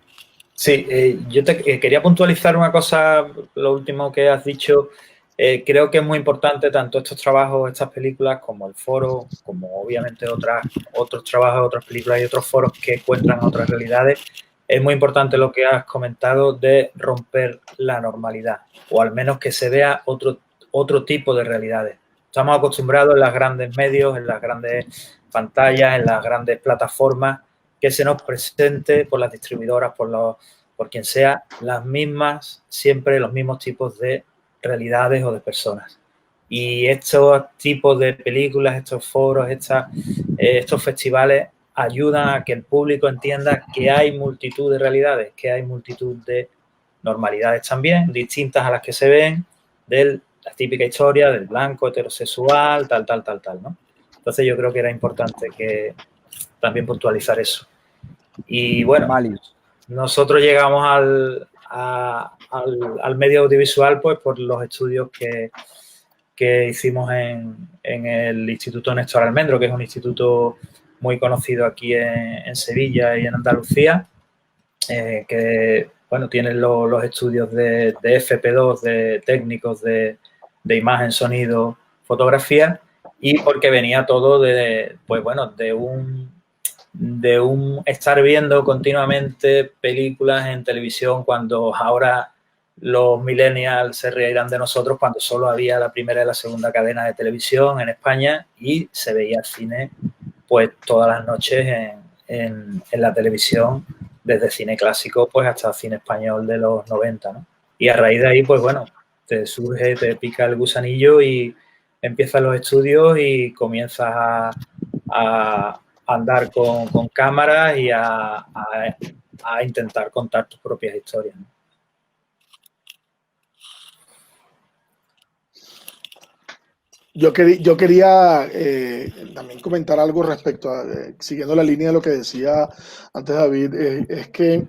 Sí, yo te quería puntualizar una cosa, lo último que has dicho. Creo que es muy importante tanto estos trabajos, estas películas, como el foro, como obviamente otros trabajos, otras películas y otros foros que encuentran otras realidades. Es muy importante lo que has comentado de romper la normalidad, o al menos que se vea otro tipo de realidades. estamos acostumbrados en los grandes medios, en las grandes pantallas, en las grandes plataformas, que se nos presente por las distribuidoras, por quien sea, las mismas, siempre los mismos tipos de realidades o de personas. Y estos tipos de películas, estos foros, estos festivales ayudan a que el público entienda que hay multitud de realidades, que hay multitud de normalidades también, distintas a las que se ven de la típica historia del blanco heterosexual, tal, ¿no? Entonces yo creo que era importante que también puntualizar eso. Y bueno, nosotros llegamos al medio audiovisual pues por los estudios que hicimos en el Instituto Néstor Almendro, que es un instituto muy conocido aquí en Sevilla y en Andalucía, que bueno, tienen los estudios de FP2, de técnicos de imagen, sonido, fotografía, y porque venía todo de un estar viendo continuamente películas en televisión, cuando ahora los millennials se reirán de nosotros, cuando solo había la primera y la segunda cadena de televisión en España y se veía el cine pues todas las noches en la televisión, desde cine clásico pues hasta cine español de los 90, ¿no? Y a raíz de ahí, pues bueno, te pica el gusanillo y empiezan los estudios y comienzas a andar con cámaras y a intentar contar tus propias historias, ¿no? Yo quería también comentar algo respecto a, siguiendo la línea de lo que decía antes David, es que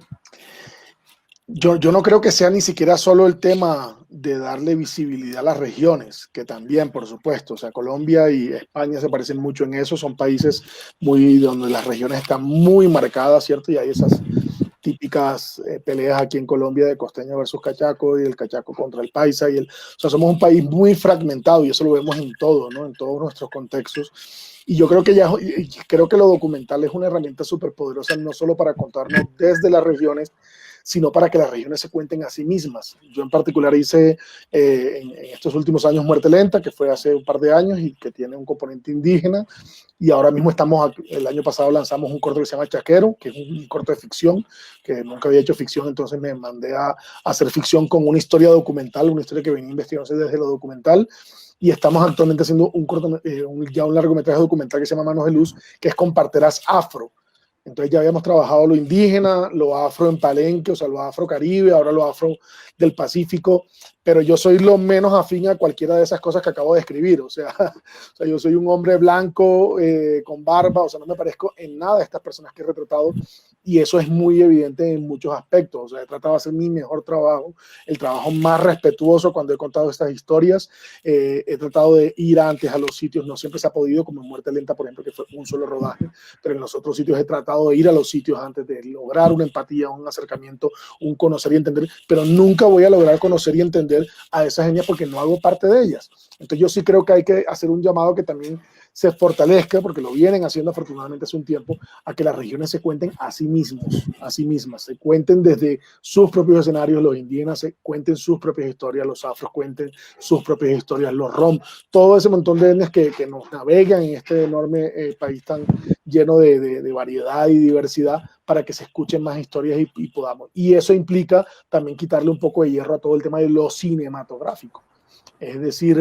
yo no creo que sea ni siquiera solo el tema de darle visibilidad a las regiones, que también, por supuesto, o sea, Colombia y España se parecen mucho en eso, son países muy donde las regiones están muy marcadas, ¿cierto? Y hay esas típicas peleas aquí en Colombia de costeño versus cachaco y el cachaco contra el paisa. O sea, somos un país muy fragmentado y eso lo vemos en todo, ¿no? En todos nuestros contextos. Y yo creo que lo documental es una herramienta súper poderosa, no solo para contarnos desde las regiones, sino para que las regiones se cuenten a sí mismas. Yo en particular hice en estos últimos años Muerte Lenta, que fue hace un par de años y que tiene un componente indígena, y ahora mismo el año pasado lanzamos un corto que se llama Chaquero, que es un corto de ficción, que nunca había hecho ficción, entonces me mandé a hacer ficción con una historia documental, una historia que venía investigándose desde lo documental, y estamos actualmente haciendo ya un largometraje documental que se llama Manos de Luz, que es con parteras afro. Entonces ya habíamos trabajado lo indígena, lo afro en Palenque, o sea, lo afro caribe, ahora lo afro del Pacífico, pero yo soy lo menos afín a cualquiera de esas cosas que acabo de describir, o sea yo soy un hombre blanco con barba, o sea, no me parezco en nada a estas personas que he retratado, y eso es muy evidente en muchos aspectos. O sea, he tratado de hacer mi mejor trabajo, el trabajo más respetuoso cuando he contado estas historias. He tratado de ir antes a los sitios, no siempre se ha podido, como en Muerte Lenta, por ejemplo, que fue un solo rodaje, pero en los otros sitios he tratado de ir a los sitios antes de lograr una empatía, un acercamiento, un conocer y entender, pero nunca voy a lograr conocer y entender a esas etnias porque no hago parte de ellas. Entonces yo sí creo que hay que hacer un llamado que también se fortalezca, porque lo vienen haciendo afortunadamente hace un tiempo, a que las regiones se cuenten a sí mismas, se cuenten desde sus propios escenarios, los indígenas se cuenten sus propias historias, los afros cuenten sus propias historias, los rom, todo ese montón de etnias que nos navegan en este enorme país tan lleno de variedad y diversidad, para que se escuchen más historias y podamos. Y eso implica también quitarle un poco de hierro a todo el tema de lo cinematográfico. Es decir,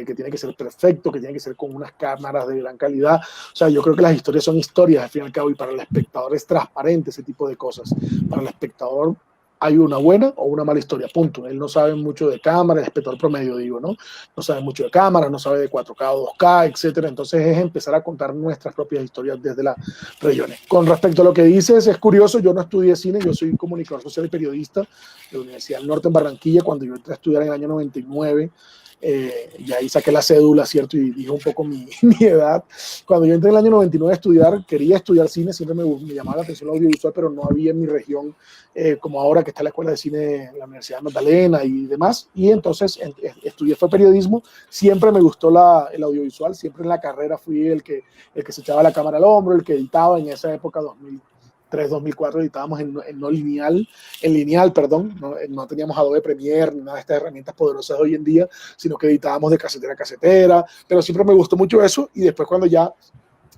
que tiene que ser perfecto, que tiene que ser con unas cámaras de gran calidad. O sea, yo creo que las historias son historias, al fin y al cabo, y para el espectador es transparente ese tipo de cosas. Para el espectador hay una buena o una mala historia, punto. Él no sabe mucho de cámara, el espectador promedio, digo, ¿no? No sabe mucho de cámara, no sabe de 4K o 2K, etcétera. Entonces es empezar a contar nuestras propias historias desde las regiones. Con respecto a lo que dices, es curioso, yo no estudié cine, yo soy comunicador social y periodista de la Universidad del Norte en Barranquilla. Cuando yo entré a estudiar en el año 99, y ahí saqué la cédula, ¿cierto? Y dije un poco mi edad. Cuando yo entré en el año 99 a estudiar, quería estudiar cine, siempre me llamaba la atención el audiovisual, pero no había en mi región, como ahora que está la Escuela de Cine en la Universidad de Magdalena y demás. Y entonces estudié, fue periodismo, siempre me gustó el audiovisual, siempre en la carrera fui el que se echaba la cámara al hombro, el que editaba en esa época, 2004 editábamos en lineal, perdón, no teníamos Adobe Premiere ni nada de estas herramientas poderosas de hoy en día, sino que editábamos de casetera a casetera, pero siempre me gustó mucho eso, y después cuando ya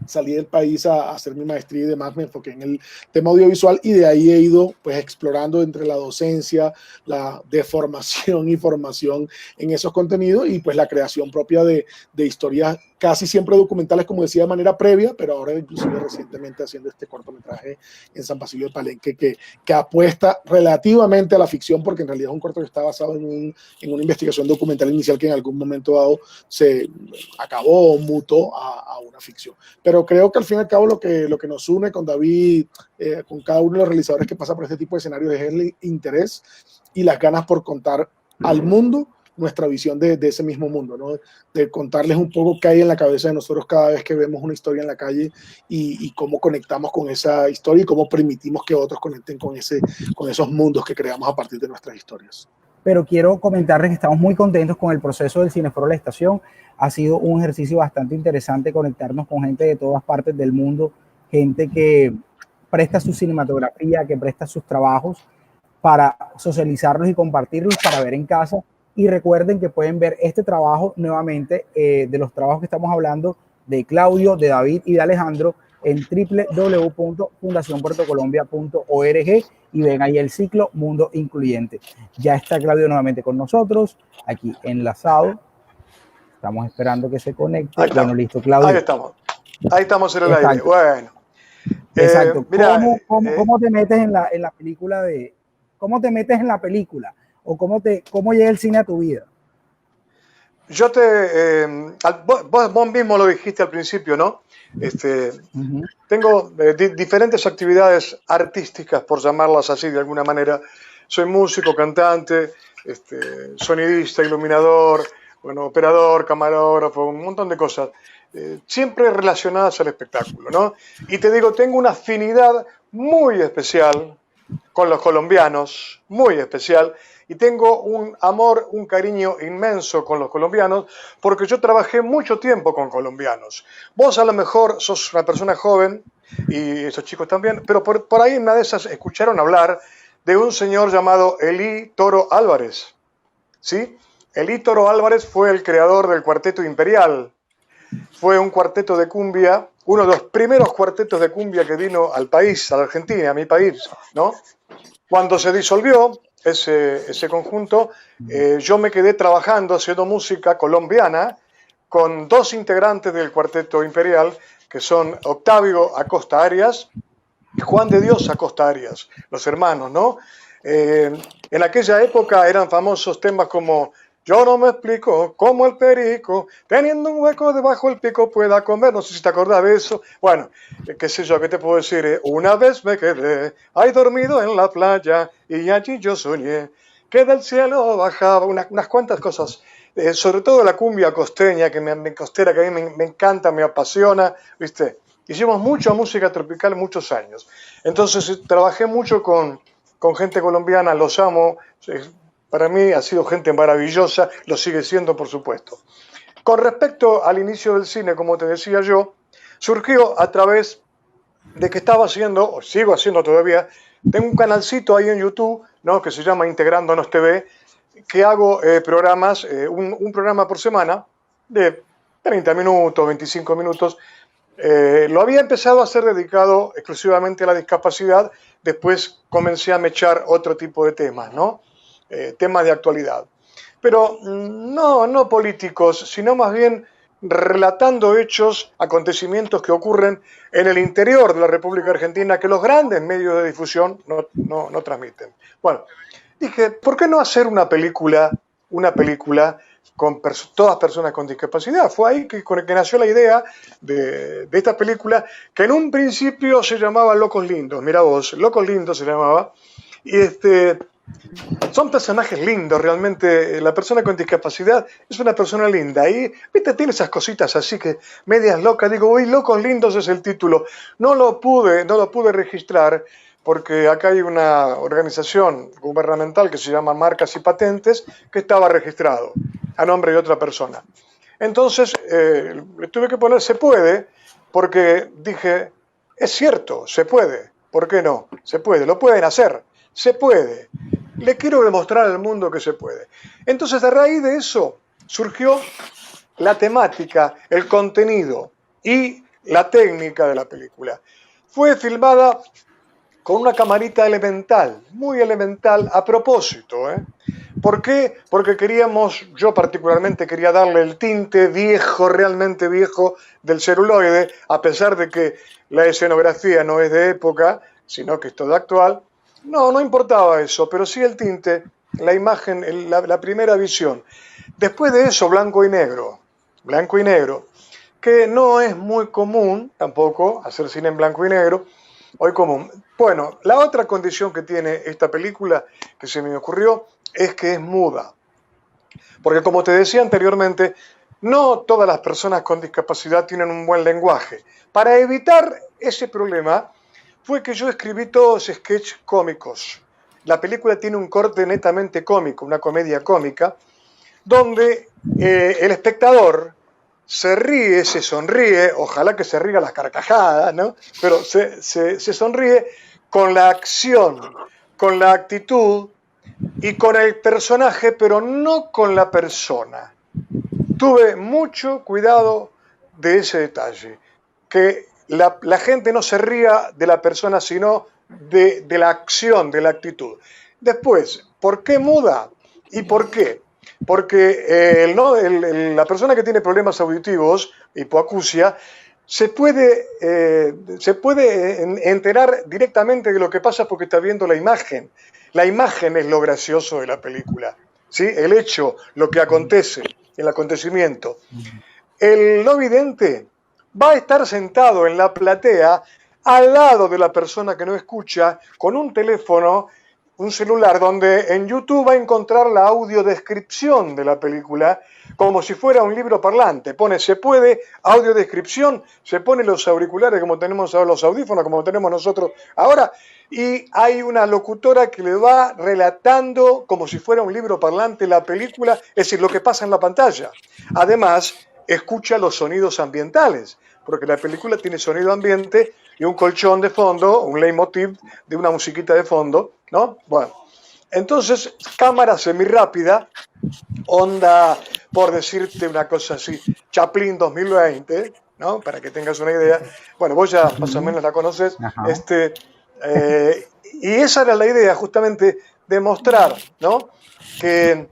salí del país a hacer mi maestría y demás, me enfoqué en el tema audiovisual, y de ahí he ido pues explorando entre la docencia, la deformación y formación en esos contenidos, y pues la creación propia de historias casi siempre documentales, como decía, de manera previa, pero ahora inclusive recientemente haciendo este cortometraje en San Basilio de Palenque que apuesta relativamente a la ficción, porque en realidad es un corto que está basado en una investigación documental inicial que en algún momento dado se acabó o mutó a una ficción. Pero creo que al fin y al cabo lo que nos une con David, con cada uno de los realizadores que pasa por este tipo de escenarios, es el interés y las ganas por contar al mundo nuestra visión de ese mismo mundo, ¿no? De contarles un poco qué hay en la cabeza de nosotros cada vez que vemos una historia en la calle, y cómo conectamos con esa historia y cómo permitimos que otros conecten con esos mundos que creamos a partir de nuestras historias. Pero quiero comentarles que estamos muy contentos con el proceso del Cineforo La Estación. Ha sido un ejercicio bastante interesante conectarnos con gente de todas partes del mundo, gente que presta su cinematografía, que presta sus trabajos para socializarlos y compartirlos para ver en casa. Y recuerden que pueden ver este trabajo nuevamente, de los trabajos que estamos hablando, de Claudio, de David y de Alejandro, en www.fundacionpuertocolombia.org, y ven ahí el ciclo Mundo Incluyente. Ya está Claudio nuevamente con nosotros, aquí enlazado. Estamos esperando que se conecte. Bueno, listo, Claudio. Ahí estamos en el aire. Bueno. Exacto. Mira, ¿Cómo te metes en la película cómo te metes en la película? ¿O cómo llega el cine a tu vida? Vos mismo lo dijiste al principio, ¿no? Tengo diferentes actividades artísticas, por llamarlas así de alguna manera. Soy músico, cantante, sonidista, iluminador, bueno, operador, camarógrafo, un montón de cosas, siempre relacionadas al espectáculo, ¿no? Y te digo, tengo una afinidad muy especial con los colombianos, muy especial, y tengo un amor, un cariño inmenso con los colombianos, porque yo trabajé mucho tiempo con colombianos. Vos a lo mejor sos una persona joven, y esos chicos también, pero por ahí en una de esas escucharon hablar de un señor llamado Elí Toro Álvarez, ¿sí? Elí Toro Álvarez fue el creador del Cuarteto Imperial. Fue un cuarteto de cumbia, uno de los primeros cuartetos de cumbia que vino al país, a la Argentina, a mi país, ¿no? Cuando se disolvió ese conjunto, yo me quedé trabajando, haciendo música colombiana, con dos integrantes del Cuarteto Imperial, que son Octavio Acosta Arias y Juan de Dios Acosta Arias, los hermanos, ¿no? En aquella época eran famosos temas como "Yo no me explico cómo el perico, teniendo un hueco debajo del pico, pueda comer". No sé si te acordás de eso. Bueno, qué sé yo, ¿qué te puedo decir? Una vez me quedé ahí dormido en la playa y allí yo soñé que del cielo bajaba. Unas cuantas cosas, sobre todo la cumbia costeña, costera, que a mí me encanta, me apasiona, ¿viste? Hicimos mucha música tropical muchos años. Entonces trabajé mucho con gente colombiana, los amo. Para mí ha sido gente maravillosa, lo sigue siendo, por supuesto. Con respecto al inicio del cine, como te decía yo, surgió a través de que estaba haciendo, o sigo haciendo todavía, tengo un canalcito ahí en YouTube, ¿no?, que se llama Integrándonos TV, que hago programas, un programa por semana, de 30 minutos, 25 minutos. Lo había empezado a hacer dedicado exclusivamente a la discapacidad, después comencé a mechar otro tipo de temas, ¿no? Temas de actualidad, pero no políticos, sino más bien relatando hechos, acontecimientos que ocurren en el interior de la República Argentina, que los grandes medios de difusión no transmiten. Bueno, dije, ¿por qué no hacer una película con todas personas con discapacidad? Fue ahí que nació la idea de esta película, que en un principio se llamaba Locos Lindos. Mira vos, Locos Lindos se llamaba, y son personajes lindos, realmente. La persona con discapacidad es una persona linda. Y, viste, tiene esas cositas así que medias locas. Digo, uy, Locos Lindos es el título. No lo pude registrar porque acá hay una organización gubernamental que se llama Marcas y Patentes, que estaba registrado a nombre de otra persona. Entonces, le tuve que poner "se puede", porque dije, es cierto, se puede. ¿Por qué no? Se puede, lo pueden hacer, se puede. Le quiero demostrar al mundo que se puede. Entonces, a raíz de eso, surgió la temática, el contenido y la técnica de la película. Fue filmada con una camarita elemental, muy elemental a propósito. ¿Por qué? Porque yo particularmente quería darle el tinte viejo, realmente viejo del celuloide, a pesar de que la escenografía no es de época, sino que es toda actual. No importaba eso, pero sí el tinte, la imagen, la primera visión. Después de eso, blanco y negro, que no es muy común tampoco hacer cine en blanco y negro, hoy común. Bueno, la otra condición que tiene esta película que se me ocurrió es que es muda. Porque como te decía anteriormente, no todas las personas con discapacidad tienen un buen lenguaje. Para evitar ese problema fue que yo escribí todos sketches cómicos. La película tiene un corte netamente cómico, una comedia cómica, donde el espectador se ríe, se sonríe, ojalá que se ría a las carcajadas, ¿no? Pero se sonríe con la acción, con la actitud y con el personaje, pero no con la persona. Tuve mucho cuidado de ese detalle, que la gente no se ría de la persona, sino de la acción, de la actitud. Después, ¿por qué muda? ¿Y por qué? Porque la persona que tiene problemas auditivos, hipoacusia, se puede enterar directamente de lo que pasa porque está viendo la imagen. La imagen es lo gracioso de la película, ¿sí? El hecho, lo que acontece, el acontecimiento. El no vidente va a estar sentado en la platea al lado de la persona que no escucha con un teléfono, un celular, donde en YouTube va a encontrar la audiodescripción de la película como si fuera un libro parlante. Pone se puede, audiodescripción, se pone los auriculares como tenemos ahora, los audífonos como tenemos nosotros ahora, y hay una locutora que le va relatando como si fuera un libro parlante la película, es decir, lo que pasa en la pantalla. Además, escucha los sonidos ambientales, porque la película tiene sonido ambiente y un colchón de fondo, un leitmotiv de una musiquita de fondo, ¿no? Bueno, entonces, cámara semirápida, onda, por decirte una cosa así, Chaplin 2020, ¿no? Para que tengas una idea. Bueno, vos ya más o menos la conoces. Y esa era la idea, justamente, de mostrar, ¿no? Que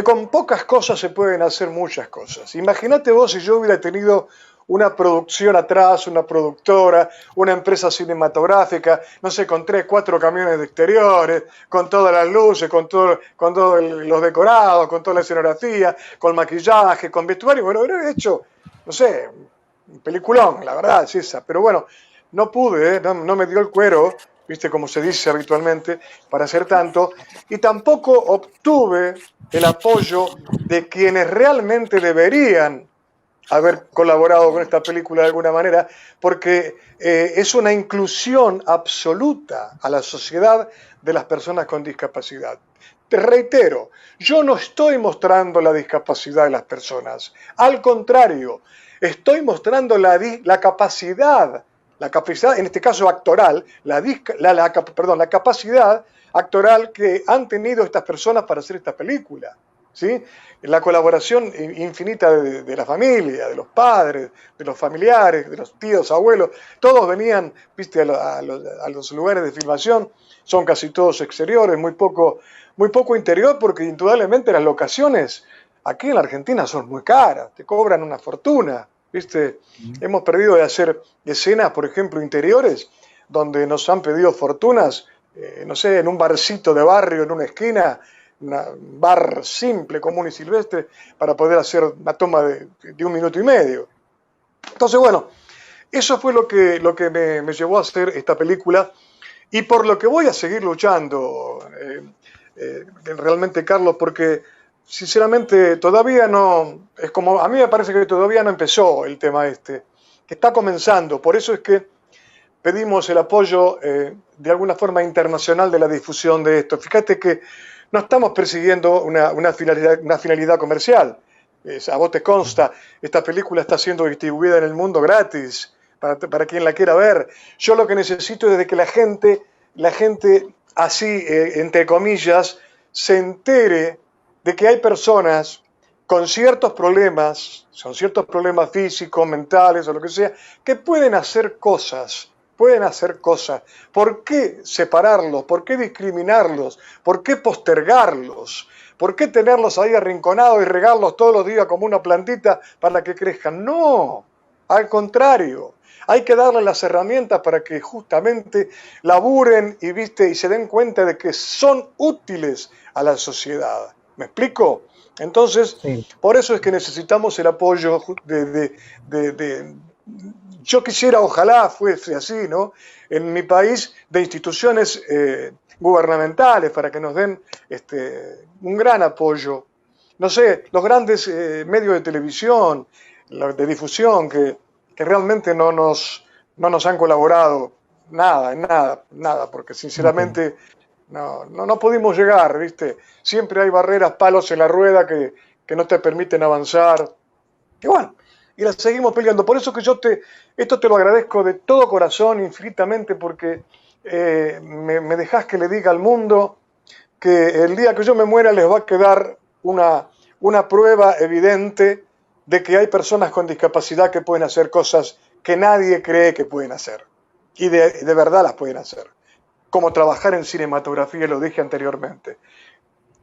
con pocas cosas se pueden hacer muchas cosas. Imagínate vos si yo hubiera tenido una producción atrás, una productora, una empresa cinematográfica, no sé, con 3, 4 camiones de exteriores, con todas las luces, con todos los decorados, con toda la escenografía, con maquillaje, con vestuario. Bueno, hubiera hecho, no sé, un peliculón, la verdad es esa. Pero bueno, no pude, no me dio el cuero, viste como se dice habitualmente, para hacer tanto, y tampoco obtuve el apoyo de quienes realmente deberían haber colaborado con esta película de alguna manera, porque es una inclusión absoluta a la sociedad de las personas con discapacidad. Te reitero, yo no estoy mostrando la discapacidad de las personas, al contrario, estoy mostrando la capacidad, en este caso actoral, la capacidad actoral que han tenido estas personas para hacer esta película, ¿sí? La colaboración infinita de la familia, de los padres, de los familiares, de los tíos, abuelos, todos venían, viste, a los lugares de filmación, son casi todos exteriores, muy poco interior, porque indudablemente las locaciones aquí en la Argentina son muy caras, te cobran una fortuna, viste. Hemos perdido de hacer escenas, por ejemplo, interiores, donde nos han pedido fortunas, no sé, en un barcito de barrio, en una esquina, un bar simple, común y silvestre, para poder hacer una toma de 1 minuto y medio. Entonces, bueno, eso fue lo que me llevó a hacer esta película y por lo que voy a seguir luchando, realmente, Carlos, porque sinceramente todavía no, es como, a mí me parece que todavía no empezó el tema que está comenzando, por eso es que pedimos el apoyo de alguna forma internacional de la difusión de esto. Fíjate que no estamos persiguiendo una finalidad comercial. A vos te consta, esta película está siendo distribuida en el mundo gratis, para quien la quiera ver. Yo lo que necesito es de que la gente así, entre comillas, se entere de que hay personas con ciertos problemas físicos, mentales o lo que sea, que pueden hacer cosas. ¿Por qué separarlos? ¿Por qué discriminarlos? ¿Por qué postergarlos? ¿Por qué tenerlos ahí arrinconados y regarlos todos los días como una plantita para que crezcan? No, al contrario. Hay que darles las herramientas para que justamente laburen y se den cuenta de que son útiles a la sociedad. ¿Me explico? Entonces, sí. Por eso es que necesitamos el apoyo yo quisiera, ojalá fuese así, ¿no? En mi país, de instituciones gubernamentales para que nos den un gran apoyo. No sé, los grandes medios de televisión, de difusión, que realmente no nos han colaborado nada, porque sinceramente no pudimos llegar, ¿viste? Siempre hay barreras, palos en la rueda que no te permiten avanzar. Y bueno, y la seguimos peleando. Por eso que esto te lo agradezco de todo corazón, infinitamente, porque me dejás que le diga al mundo que el día que yo me muera les va a quedar una prueba evidente de que hay personas con discapacidad que pueden hacer cosas que nadie cree que pueden hacer. Y de verdad las pueden hacer. Como trabajar en cinematografía, lo dije anteriormente.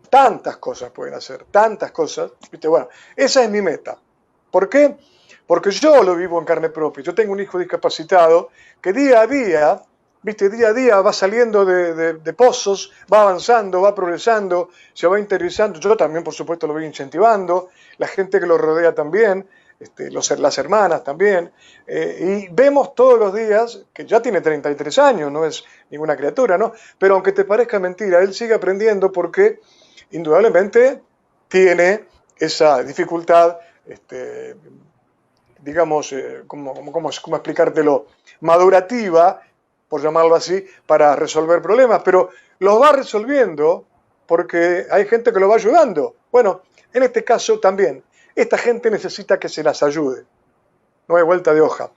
Tantas cosas pueden hacer, tantas cosas. ¿Viste? Bueno, esa es mi meta. ¿Por qué? Porque yo lo vivo en carne propia. Yo tengo un hijo discapacitado que día a día va saliendo de pozos, va avanzando, va progresando, se va interiorizando. Yo también, por supuesto, lo voy incentivando. La gente que lo rodea también, las hermanas también. Y vemos todos los días, que ya tiene 33 años, no es ninguna criatura, ¿no? Pero aunque te parezca mentira, él sigue aprendiendo porque indudablemente tiene esa dificultad, digamos, ¿cómo explicártelo? Madurativa, por llamarlo así, para resolver problemas, pero los va resolviendo porque hay gente que lo va ayudando. Bueno, en este caso también, esta gente necesita que se las ayude. No hay vuelta de hoja.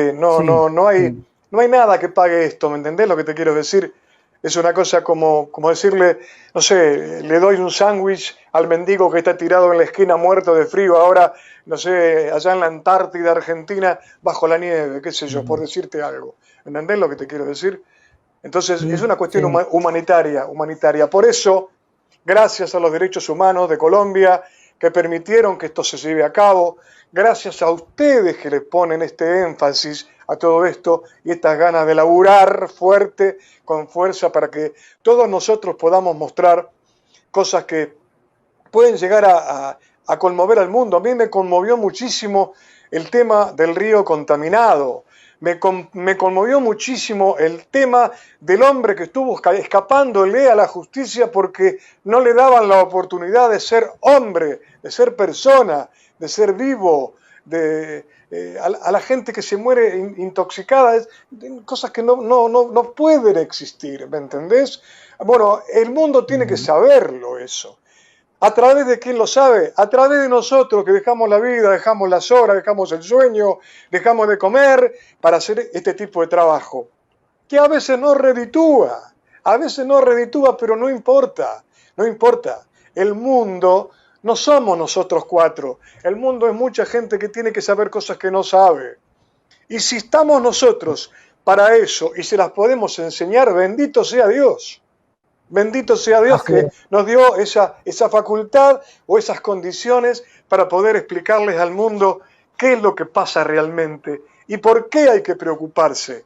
No hay nada que pague esto, ¿me entendés lo que te quiero decir? Es una cosa como decirle, no sé, le doy un sándwich al mendigo que está tirado en la esquina muerto de frío ahora, no sé, allá en la Antártida, Argentina, bajo la nieve, qué sé yo, por decirte algo. ¿Entendés lo que te quiero decir? Entonces, es una cuestión humanitaria. Por eso, gracias a los derechos humanos de Colombia, que permitieron que esto se lleve a cabo, gracias a ustedes que le ponen este énfasis a todo esto y estas ganas de laburar fuerte, con fuerza, para que todos nosotros podamos mostrar cosas que pueden llegar a conmover al mundo. A mí me conmovió muchísimo el tema del río contaminado. Me conmovió muchísimo el tema del hombre que estuvo escapándole a la justicia porque no le daban la oportunidad de ser hombre, de ser persona, de ser vivo, a la gente que se muere intoxicada, cosas que no pueden existir, ¿me entendés? Bueno, el mundo tiene que saberlo eso. ¿A través de quién lo sabe? A través de nosotros que dejamos la vida, dejamos las horas, dejamos el sueño, dejamos de comer para hacer este tipo de trabajo. Que a veces no reditúa, pero no importa. El mundo no somos nosotros cuatro, el mundo es mucha gente que tiene que saber cosas que no sabe. Y si estamos nosotros para eso y se las podemos enseñar, bendito sea Dios. Bendito sea Dios que nos dio esa facultad o esas condiciones para poder explicarles al mundo qué es lo que pasa realmente y por qué hay que preocuparse,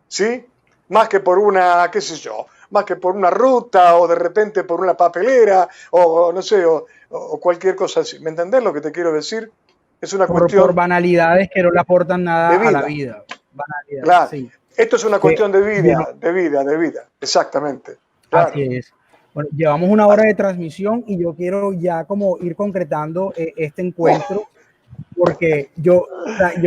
¿sí? Más que por una, qué sé yo, más que por una ruta o de repente por una papelera o no sé, o cualquier cosa así. ¿Me entendés lo que te quiero decir? Es una cuestión... Por banalidades que no le aportan nada a la vida. Banalidades, claro. Sí. Esto es una cuestión de vida, exactamente. Claro. Así es. Bueno, llevamos una hora de transmisión y yo quiero ya como ir concretando este encuentro porque yo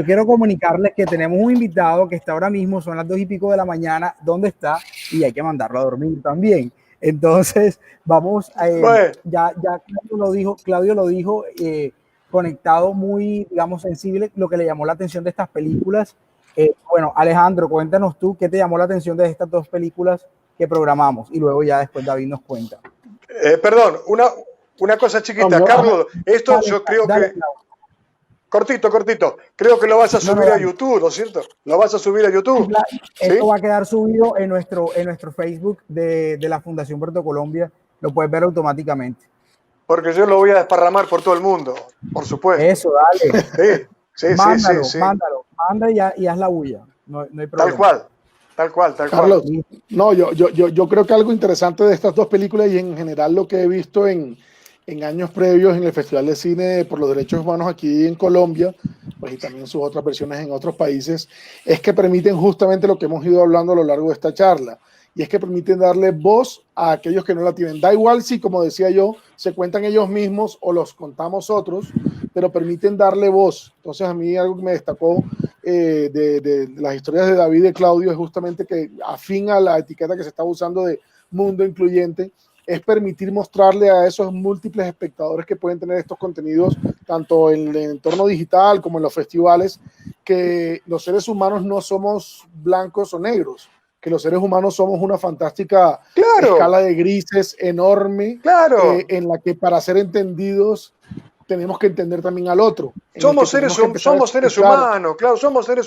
quiero comunicarles que tenemos un invitado que está ahora mismo, son las 2:00 de la mañana, ¿dónde está? Y hay que mandarlo a dormir también. Entonces, vamos, ya Claudio lo dijo, conectado muy, digamos, sensible, lo que le llamó la atención de estas películas Bueno, Alejandro, cuéntanos tú qué te llamó la atención de estas dos películas que programamos y luego ya después David nos cuenta. Perdón, una cosa chiquita, Carlos, esto dale, yo creo dale, que... Cortito. Creo que lo vas a subir a YouTube, ¿no es cierto? Lo vas a subir a YouTube. Esto ¿sí? Va a quedar subido en nuestro Facebook de la Fundación Puerto Colombia. Lo puedes ver automáticamente. Porque yo lo voy a desparramar por todo el mundo, por supuesto. Eso, dale. Sí, mándalo. Manda y haz la bulla. No hay problema. Tal cual. Carlos, no, yo creo que algo interesante de estas dos películas y en general lo que he visto en años previos en el Festival de Cine por los Derechos Humanos aquí en Colombia, pues y también sus otras versiones en otros países, es que permiten justamente lo que hemos ido hablando a lo largo de esta charla, y es que permiten darle voz a aquellos que no la tienen. Da igual si, como decía yo, se cuentan ellos mismos o los contamos otros, pero permiten darle voz. Entonces a mí algo que me destacó de las historias de David y de Claudio es justamente que, afín a la etiqueta que se está usando de mundo incluyente, es permitir mostrarle a esos múltiples espectadores que pueden tener estos contenidos, tanto en el entorno digital como en los festivales, que los seres humanos no somos blancos o negros, que los seres humanos somos una fantástica escala de grises enorme, en la que para ser entendidos tenemos que entender también al otro. Somos seres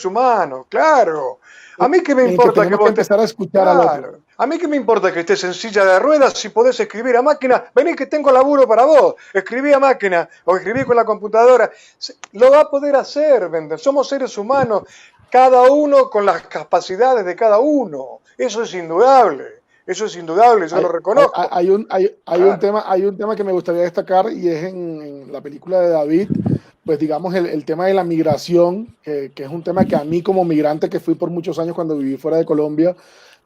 humanos, claro. A mí que me importa que vos empezar a escuchar al otro. A mí que me importa que estés en silla de ruedas si podés escribir a máquina. Vení que tengo laburo para vos. Escribí a máquina o escribí con la computadora. Lo va a poder hacer, Bender. Somos seres humanos, cada uno con las capacidades de cada uno. Eso es indudable. Yo lo reconozco. Hay un tema que me gustaría destacar y es en la película de David, pues digamos el tema de la migración, que es un tema que a mí como migrante que fui por muchos años cuando viví fuera de Colombia,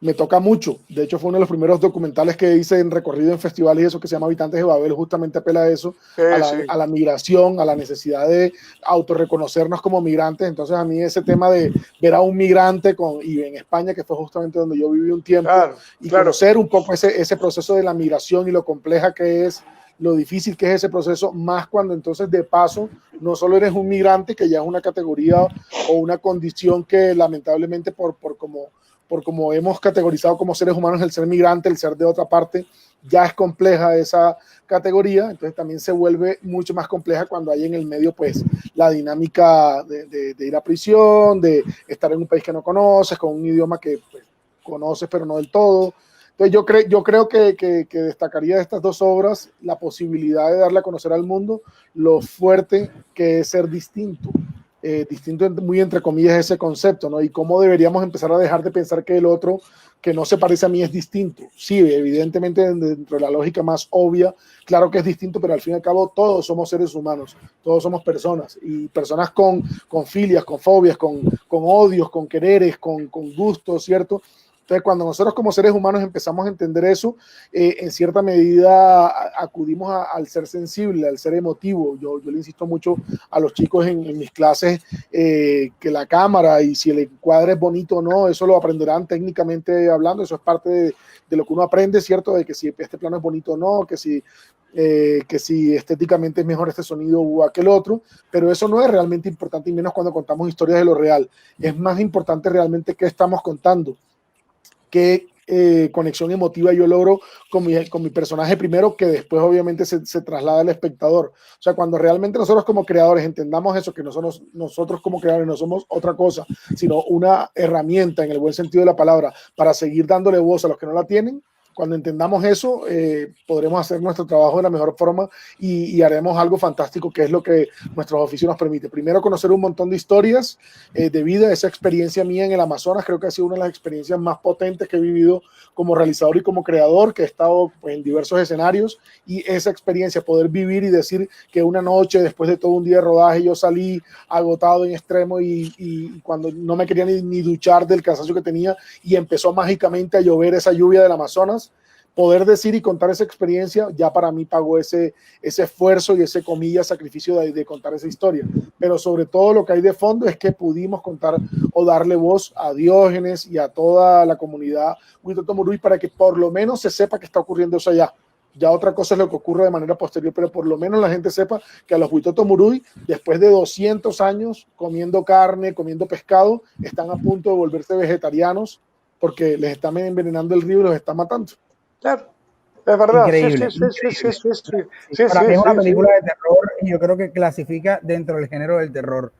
me toca mucho. De hecho fue uno de los primeros documentales que hice en recorrido en festivales y eso, que se llama Habitantes de Babel, justamente apela a eso, a la migración, a la necesidad de autorreconocernos como migrantes. Entonces a mí ese tema de ver a un migrante y en España, que fue justamente donde yo viví un tiempo, conocer un poco ese proceso de la migración y lo compleja que es, lo difícil que es ese proceso, más cuando entonces de paso no solo eres un migrante, que ya es una categoría o una condición que lamentablemente por como hemos categorizado como seres humanos el ser migrante, el ser de otra parte, ya es compleja esa categoría. Entonces también se vuelve mucho más compleja cuando hay en el medio pues la dinámica de ir a prisión, de estar en un país que no conoces, con un idioma que pues, conoces pero no del todo. Entonces yo creo que destacaría de estas dos obras la posibilidad de darle a conocer al mundo lo fuerte que es ser distinto. Distinto muy entre comillas ese concepto, ¿no? Y cómo deberíamos empezar a dejar de pensar que el otro que no se parece a mí es distinto. Sí, evidentemente dentro de la lógica más obvia, claro que es distinto, pero al fin y al cabo todos somos seres humanos, todos somos personas, y personas con filias, con fobias, con odios, con quereres, con gustos, ¿cierto? Entonces, cuando nosotros como seres humanos empezamos a entender eso, en cierta medida acudimos al ser sensible, al ser emotivo. Yo le insisto mucho a los chicos en mis clases que la cámara y si el encuadre es bonito o no, eso lo aprenderán técnicamente hablando, eso es parte de lo que uno aprende, ¿cierto? De que si este plano es bonito o no, que si estéticamente es mejor este sonido o aquel otro, pero eso no es realmente importante, y menos cuando contamos historias de lo real. Es más importante realmente qué estamos contando, qué conexión emotiva yo logro con mi personaje primero, que después obviamente se traslada al espectador. O sea, cuando realmente nosotros como creadores entendamos eso, que nosotros como creadores no somos otra cosa, sino una herramienta en el buen sentido de la palabra para seguir dándole voz a los que no la tienen. Cuando entendamos eso, podremos hacer nuestro trabajo de la mejor forma y haremos algo fantástico, que es lo que nuestros oficios nos permite. Primero, conocer un montón de historias de vida. Esa experiencia mía en el Amazonas creo que ha sido una de las experiencias más potentes que he vivido como realizador y como creador, que he estado pues, en diversos escenarios, y esa experiencia, poder vivir y decir que una noche, después de todo un día de rodaje, yo salí agotado en extremo y cuando no me quería ni duchar del cansancio que tenía, y empezó mágicamente a llover esa lluvia del Amazonas. Poder decir y contar esa experiencia ya para mí pagó ese esfuerzo y ese comillas sacrificio de contar esa historia. Pero sobre todo lo que hay de fondo es que pudimos contar o darle voz a Diógenes y a toda la comunidad Huitoto Muruy para que por lo menos se sepa que está ocurriendo eso allá. Ya otra cosa es lo que ocurre de manera posterior, pero por lo menos la gente sepa que a los Huitoto Murui, después de 200 años comiendo carne, comiendo pescado, están a punto de volverse vegetarianos porque les están envenenando el río y los están matando. Claro, es verdad. Increíble. Sí. Para mí es una película de terror y yo creo que clasifica dentro del género del terror.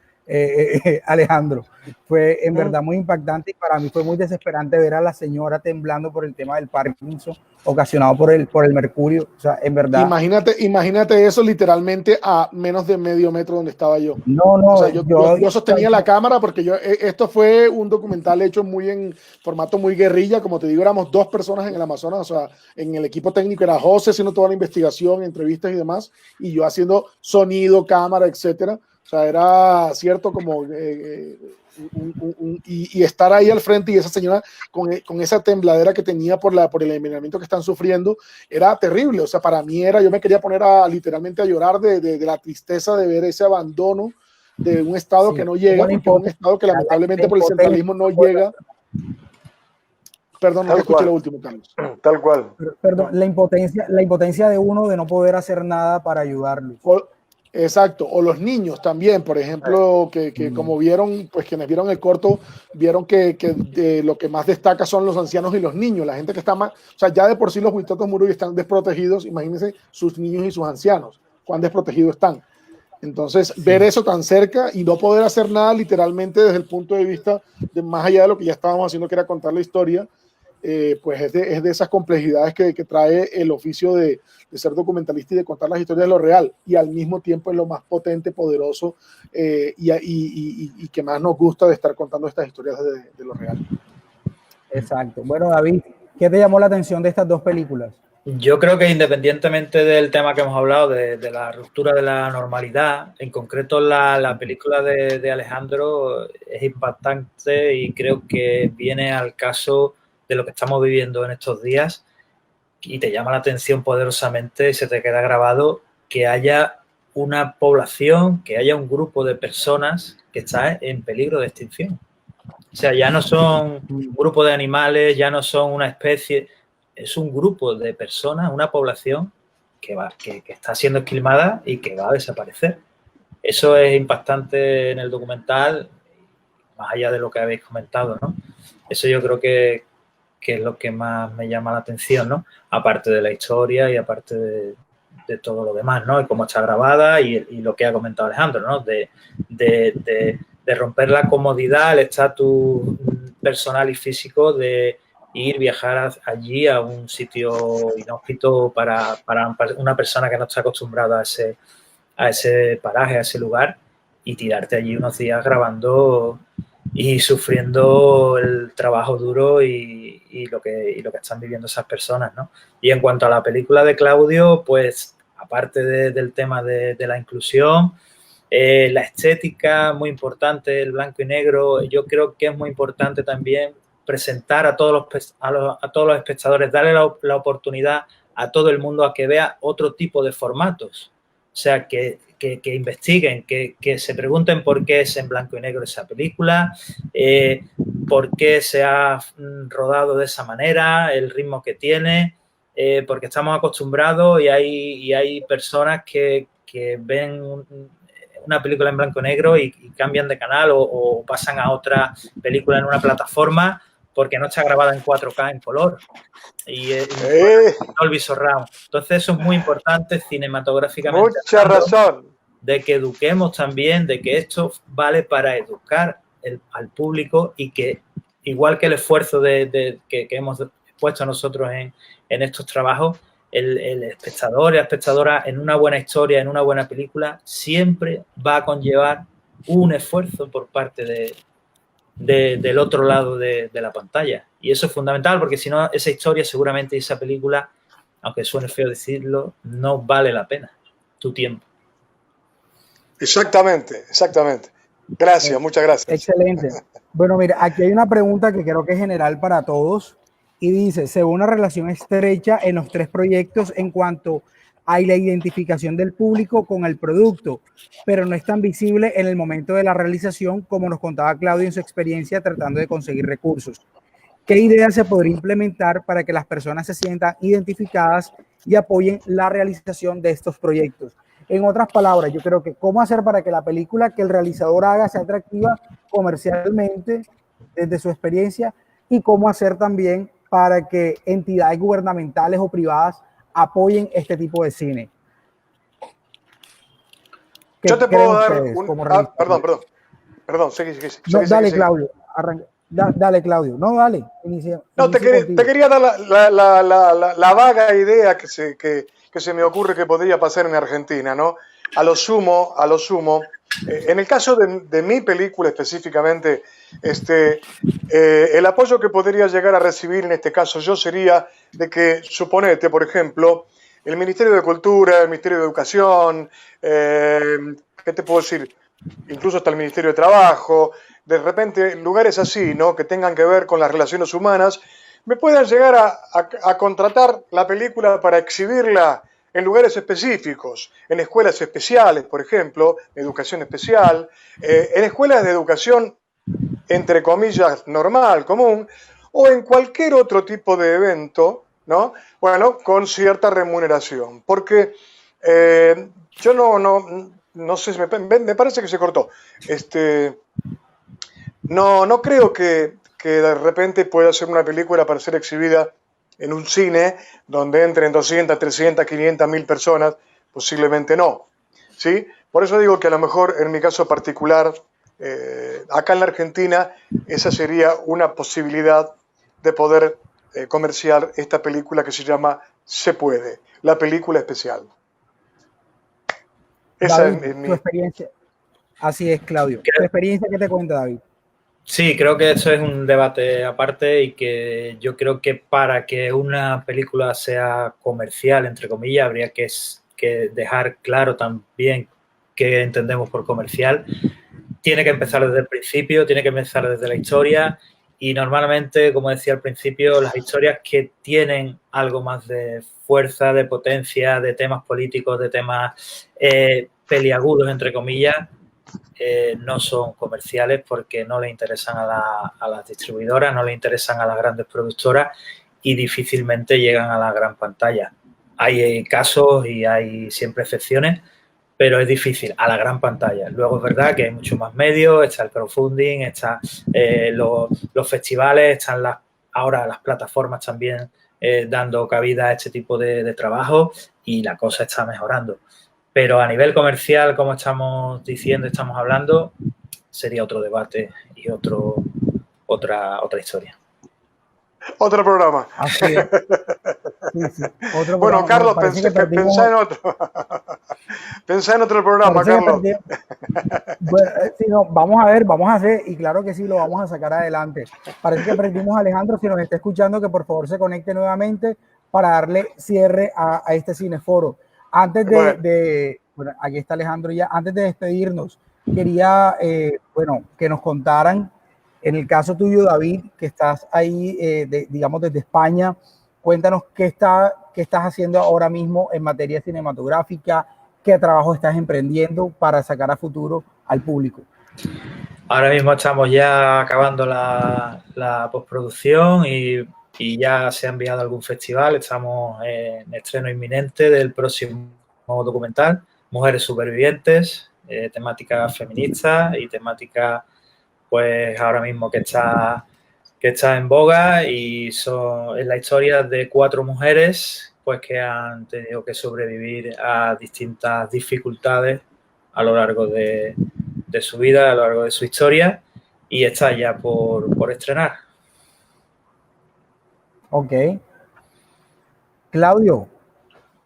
Alejandro, fue en verdad muy impactante y para mí fue muy desesperante ver a la señora temblando por el tema del Parkinson ocasionado por el mercurio. O sea, en verdad. Imagínate eso literalmente a menos de medio metro donde estaba yo. No, o sea, yo sostenía la cámara porque esto fue un documental hecho muy en formato muy guerrilla. Como te digo, éramos 2 personas en el Amazonas. O sea, en el equipo técnico era José haciendo toda la investigación, entrevistas y demás, y yo haciendo sonido, cámara, etcétera. O sea, era cierto como y estar ahí al frente y esa señora con esa tembladera que tenía por el envenenamiento que están sufriendo, era terrible. O sea, para mí yo me quería poner literalmente a llorar de la tristeza de ver ese abandono de un estado que no llega, porque es un estado que lamentablemente por el centralismo no llega. Perdón, no te escuché lo último, Carlos. Tal cual. Perdón, la impotencia de uno de no poder hacer nada para ayudarlos. Exacto, o los niños también, por ejemplo, que como vieron, pues quienes vieron el corto, vieron que lo que más destaca son los ancianos y los niños, la gente que está más, o sea, ya de por sí los Huitoto Murui están desprotegidos, imagínense sus niños y sus ancianos, cuán desprotegidos están. Entonces, ver eso tan cerca y no poder hacer nada literalmente desde el punto de vista de más allá de lo que ya estábamos haciendo, que era contar la historia, pues es de esas complejidades que trae el oficio de ser documentalista y de contar las historias de lo real, y al mismo tiempo es lo más potente, poderoso y que más nos gusta de estar contando estas historias de lo real. Exacto. Bueno, David, ¿qué te llamó la atención de estas 2 películas? Yo creo que independientemente del tema que hemos hablado, de la ruptura de la normalidad, en concreto la película de Alejandro es impactante y creo que viene al caso de lo que estamos viviendo en estos días y te llama la atención poderosamente y se te queda grabado que haya una población, que haya un grupo de personas que está en peligro de extinción. O sea, ya no son un grupo de animales, ya no son una especie, es un grupo de personas, una población que está siendo esquilmada y que va a desaparecer. Eso es impactante en el documental, más allá de lo que habéis comentado, ¿no? Eso yo creo que es lo que más me llama la atención, ¿no? Aparte de la historia y aparte de todo lo demás, ¿no? Y cómo está grabada y lo que ha comentado Alejandro, ¿no? De romper la comodidad, el estatus personal y físico de viajar allí a un sitio inhóspito para una persona que no está acostumbrada a ese paraje, a ese lugar, y tirarte allí unos días grabando y sufriendo el trabajo duro y lo que están viviendo esas personas, ¿no? Y en cuanto a la película de Claudio, pues aparte del tema de la inclusión, la estética, muy importante, el blanco y negro, yo creo que es muy importante también presentar a todos los espectadores, darle la oportunidad a todo el mundo a que vea otro tipo de formatos. O sea, que investiguen, que se pregunten por qué es en blanco y negro esa película, por qué se ha rodado de esa manera, el ritmo que tiene, porque estamos acostumbrados y hay personas que ven una película en blanco y negro y cambian de canal o pasan a otra película en una plataforma porque no está grabada en 4K en color y Dolby Surround. Entonces eso es muy importante cinematográficamente. Mucha razón. De que eduquemos también, de que esto vale para educar al público y que igual que el esfuerzo que hemos puesto nosotros en estos trabajos, el espectador y la espectadora en una buena historia, en una buena película, siempre va a conllevar un esfuerzo por parte del otro lado de la pantalla. Y eso es fundamental porque si no, esa historia seguramente, esa película, aunque suene feo decirlo, no vale la pena tu tiempo. Exactamente. Gracias, muchas gracias. Excelente. Bueno, mira, aquí hay una pregunta que creo que es general para todos y dice, se ve una relación estrecha en los 3 proyectos en cuanto a la identificación del público con el producto, pero no es tan visible en el momento de la realización como nos contaba Claudio en su experiencia tratando de conseguir recursos. ¿qué ideas se podría implementar para que las personas se sientan identificadas y apoyen la realización de estos proyectos? En otras palabras, yo creo que cómo hacer para que la película que el realizador haga sea atractiva comercialmente desde su experiencia, y cómo hacer también para que entidades gubernamentales o privadas apoyen este tipo de cine. Yo te puedo dar perdón, dale, Claudio. Dale, Claudio. No, dale. No, te quería dar la vaga idea que se me ocurre que podría pasar en Argentina, ¿no? A lo sumo, en el caso de mi película específicamente, el apoyo que podría llegar a recibir en este caso yo sería de que, suponete, por ejemplo, el Ministerio de Cultura, el Ministerio de Educación, ¿qué te puedo decir? Incluso hasta el Ministerio de Trabajo, de repente lugares así, ¿no? Que tengan que ver con las relaciones humanas, me puedan llegar a contratar la película para exhibirla en lugares específicos, en escuelas especiales, por ejemplo, de educación especial, en escuelas de educación, entre comillas, normal, común, o en cualquier otro tipo de evento, ¿no? Bueno, con cierta remuneración, porque yo no sé, me parece que se cortó. No creo que de repente pueda ser una película para ser exhibida en un cine donde entren 200, 300, 500, 1000 personas, posiblemente no, ¿sí? Por eso digo que a lo mejor en mi caso particular, acá en la Argentina, esa sería una posibilidad de poder comerciar esta película que se llama Se Puede, la película especial. Esa David, es mi tu experiencia. Así es, Claudio. ¿Tu experiencia qué te cuenta, David? Sí, creo que eso es un debate aparte y que yo creo que para que una película sea comercial, entre comillas, habría que dejar claro también qué entendemos por comercial. Tiene que empezar desde el principio, tiene que empezar desde la historia y normalmente, como decía al principio, las historias que tienen algo más de fuerza, de potencia, de temas políticos, de temas peliagudos, entre comillas, no son comerciales porque no le interesan a las distribuidoras, no le interesan a las grandes productoras y difícilmente llegan a la gran pantalla. Hay casos y hay siempre excepciones, pero es difícil a la gran pantalla. Luego es verdad que hay mucho más medios, está el crowdfunding, están los festivales, están ahora las plataformas también dando cabida a este tipo de trabajo y la cosa está mejorando. Pero a nivel comercial, como estamos diciendo, estamos hablando, sería otro debate y otra historia. Otro programa. Así es. Sí. Otro bueno, programa. Carlos, pensá en otro. Pensá en otro programa, Carlos. Bueno, sí, no, vamos a hacer, y claro que sí, lo vamos a sacar adelante. Parece que perdimos a Alejandro, si nos está escuchando, que por favor se conecte nuevamente para darle cierre a este cineforo. Antes bueno, aquí está Alejandro ya, antes de despedirnos, quería, que nos contaran, en el caso tuyo, David, que estás ahí, digamos, desde España, cuéntanos qué estás haciendo ahora mismo en materia cinematográfica, qué trabajo estás emprendiendo para sacar a futuro al público. Ahora mismo estamos ya acabando la postproducción y ya se ha enviado a algún festival. Estamos en estreno inminente del próximo documental, Mujeres Supervivientes, temática feminista y temática, pues ahora mismo que está en boga, y es la historia de 4 mujeres pues que han tenido que sobrevivir a distintas dificultades a lo largo de su vida, a lo largo de su historia, y está ya por estrenar. Ok. Claudio.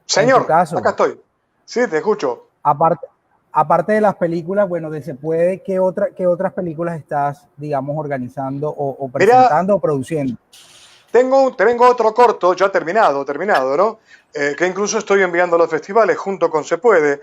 Señor, acá estoy. Sí, te escucho. Aparte de las películas, bueno, de Se Puede, ¿qué otras películas estás, digamos, organizando o presentando o produciendo? Tengo otro corto ya terminado, ¿no? Que incluso estoy enviando a los festivales junto con Se Puede.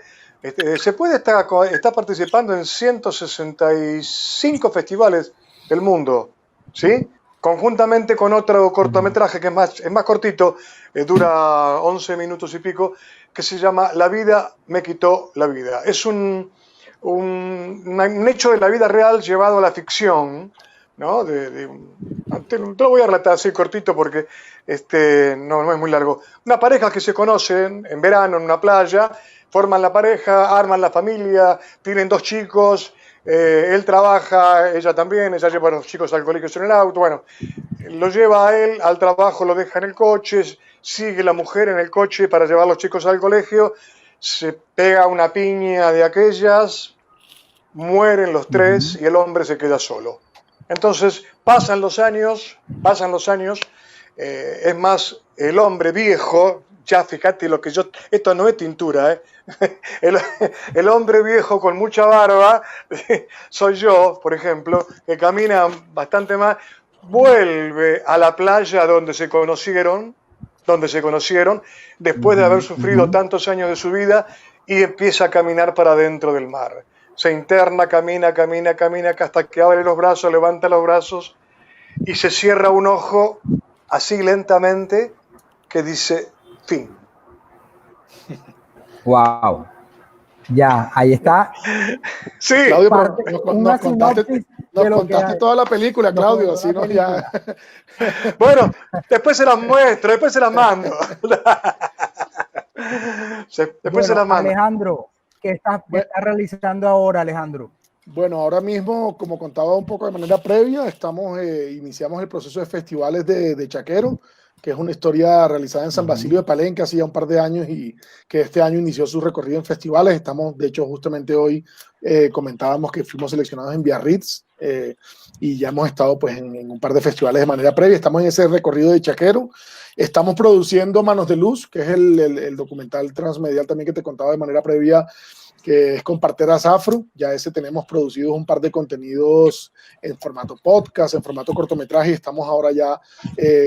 Se Puede está participando en 165 festivales del mundo, ¿sí? Conjuntamente con otro cortometraje que es más cortito, dura 11 minutos y pico, que se llama La vida me quitó la vida. Es un hecho de la vida real llevado a la ficción, ¿no? Te lo voy a relatar así cortito porque no es muy largo. Una pareja que se conocen en verano en una playa, forman la pareja, arman la familia, tienen 2 chicos, él trabaja, ella también, ella lleva a los chicos al colegio en el auto, bueno, lo lleva a él al trabajo, lo deja en el coche, sigue la mujer en el coche para llevar a los chicos al colegio, se pega una piña de aquellas, mueren los 3 y el hombre se queda solo. Entonces pasan los años, es más, el hombre viejo, ya fíjate lo que yo, esto no es tintura, el hombre viejo con mucha barba, soy yo, por ejemplo, que camina bastante más, vuelve a la playa donde se conocieron, después de haber sufrido tantos años de su vida, y empieza a caminar para dentro del mar. Se interna, camina hasta que abre los brazos, levanta los brazos y se cierra un ojo así lentamente que dice fin. Wow. Ya, ahí está. Sí, Claudio, Una nos contaste toda la película, Claudio, así no ya. Bueno, después se las muestro, después se las mando. Después se las mando. Alejandro, ¿qué estás realizando ahora, Alejandro? Bueno, ahora mismo, como contaba un poco de manera previa, iniciamos el proceso de festivales de Chaquero, que es una historia realizada en San Basilio de Palenque hace ya un par de años y que este año inició su recorrido en festivales. Estamos, de hecho, justamente hoy comentábamos que fuimos seleccionados en Biarritz y ya hemos estado pues en un par de festivales de manera previa. Estamos en ese recorrido de Chaquero. Estamos produciendo Manos de Luz, que es el documental transmedial también que te contaba de manera previa, que es con Parteras Afro. Ya ese tenemos producidos un par de contenidos en formato podcast, en formato cortometraje, y estamos ahora ya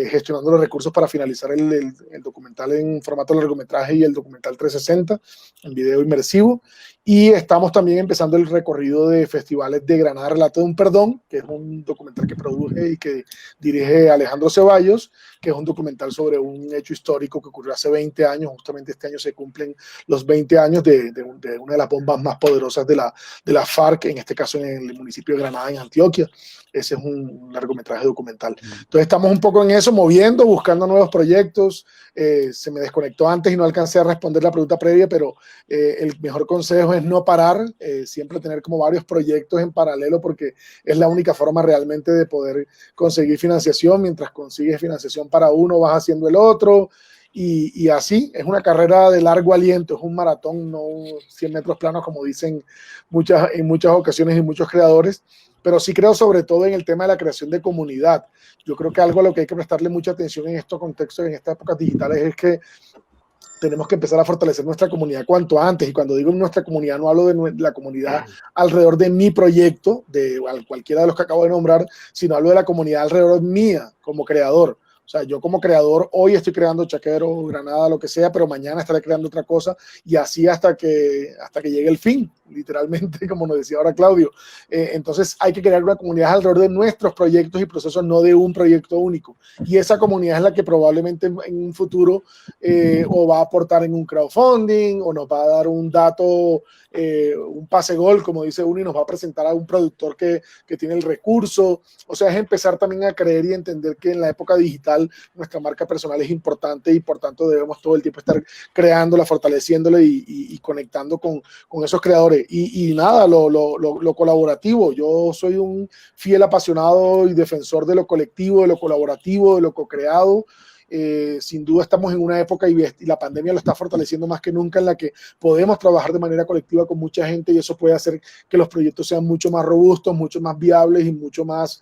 gestionando los recursos para finalizar el documental en formato largometraje y el documental 360 en video inmersivo. Y estamos también empezando el recorrido de festivales de Granada, Relato de un Perdón, que es un documental que produje y que dirige Alejandro Ceballos, que es un documental sobre un hecho histórico que ocurrió hace 20 años. Justamente este año se cumplen los 20 años de una de las bombas más poderosas de la FARC, en este caso en el municipio de Granada, en Antioquia. Ese es un largometraje documental. Entonces estamos un poco en eso, moviendo, buscando nuevos proyectos. Se me desconectó antes y no alcancé a responder la pregunta previa, pero el mejor consejo es no parar, siempre tener como varios proyectos en paralelo, porque es la única forma realmente de poder conseguir financiación. Mientras consigues financiación para uno, vas haciendo el otro. Y así, es una carrera de largo aliento, es un maratón, no 100 metros planos, como dicen en muchas ocasiones y muchos creadores, pero sí creo sobre todo en el tema de la creación de comunidad. Yo creo que algo a lo que hay que prestarle mucha atención en estos contextos, en estas épocas digitales, es que tenemos que empezar a fortalecer nuestra comunidad cuanto antes. Y cuando digo nuestra comunidad, no hablo de la comunidad alrededor de mi proyecto, de cualquiera de los que acabo de nombrar, sino hablo de la comunidad alrededor mía como creador. O sea, yo como creador hoy estoy creando Chaquero, Granada, lo que sea, pero mañana estaré creando otra cosa, y así hasta que llegue el fin, literalmente, como nos decía ahora Claudio. Entonces hay que crear una comunidad alrededor de nuestros proyectos y procesos, no de un proyecto único. Y esa comunidad es la que probablemente en un futuro o va a aportar en un crowdfunding, o nos va a dar un dato, un pase gol, como dice uno, y nos va a presentar a un productor que tiene el recurso. O sea, es empezar también a creer y entender que en la época digital nuestra marca personal es importante, y por tanto debemos todo el tiempo estar creándola, fortaleciéndola y conectando con esos creadores. Y nada, lo colaborativo. Yo soy un fiel apasionado y defensor de lo colectivo, de lo colaborativo, de lo co-creado. Sin duda estamos en una época, y la pandemia lo está fortaleciendo más que nunca, en la que podemos trabajar de manera colectiva con mucha gente, y eso puede hacer que los proyectos sean mucho más robustos, mucho más viables y mucho más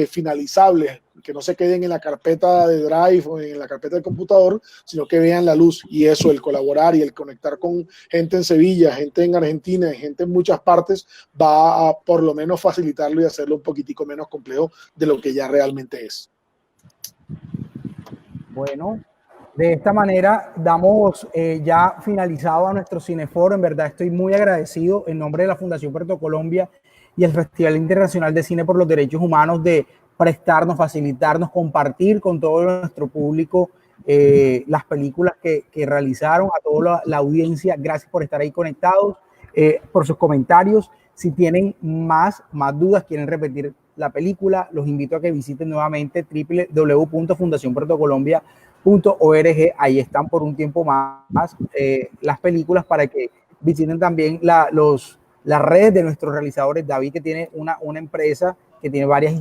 finalizables, que no se queden en la carpeta de Drive o en la carpeta del computador, sino que vean la luz. Y eso, el colaborar y el conectar con gente en Sevilla, gente en Argentina, gente en muchas partes, va a por lo menos facilitarlo y hacerlo un poquitico menos complejo de lo que ya realmente es. Bueno, de esta manera damos ya finalizado a nuestro Cineforo. En verdad estoy muy agradecido en nombre de la Fundación Puerto Colombia y el Festival Internacional de Cine por los Derechos Humanos de prestarnos, facilitarnos, compartir con todo nuestro público las películas que realizaron. A toda la audiencia, gracias por estar ahí conectados, por sus comentarios. Si tienen más dudas, quieren repetir la película, los invito a que visiten nuevamente www.fundacionpuertocolombia.org. Ahí están por un tiempo más las películas para que visiten también las redes de nuestros realizadores. David, que tiene una empresa que tiene varias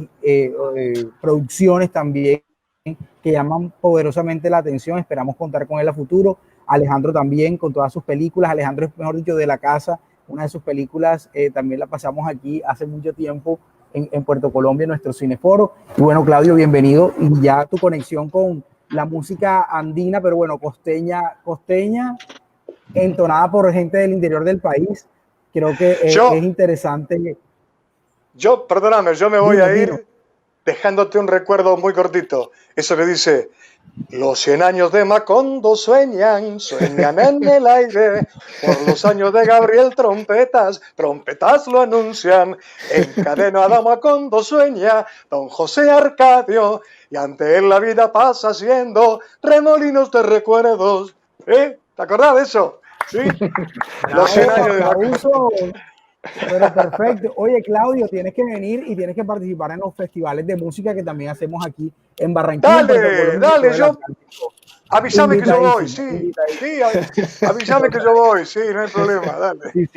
producciones también que llaman poderosamente la atención. Esperamos contar con él a futuro. Alejandro también con todas sus películas. Alejandro es, mejor dicho, de la casa. Una de sus películas también la pasamos aquí hace mucho tiempo en Puerto Colombia, en nuestro cineforo. Y bueno, Claudio, bienvenido. Y ya tu conexión con la música andina, pero bueno, costeña, entonada por gente del interior del país. Creo que es interesante. Perdóname, yo me voy a ir dejándote un recuerdo muy cortito. Eso que dice: los 100 años de Macondo sueñan en el aire. Por los años de Gabriel trompetas lo anuncian. Encadenado Macondo sueña don José Arcadio, y ante él la vida pasa haciendo remolinos de recuerdos. ¿Te acordás de eso? Sí. Los 100 años de Macondo. Pero perfecto. Oye, Claudio, tienes que venir y tienes que participar en los festivales de música que también hacemos aquí en Barranquilla. Dale, avísame que yo voy, avísame que yo voy, no hay problema, dale. Sí.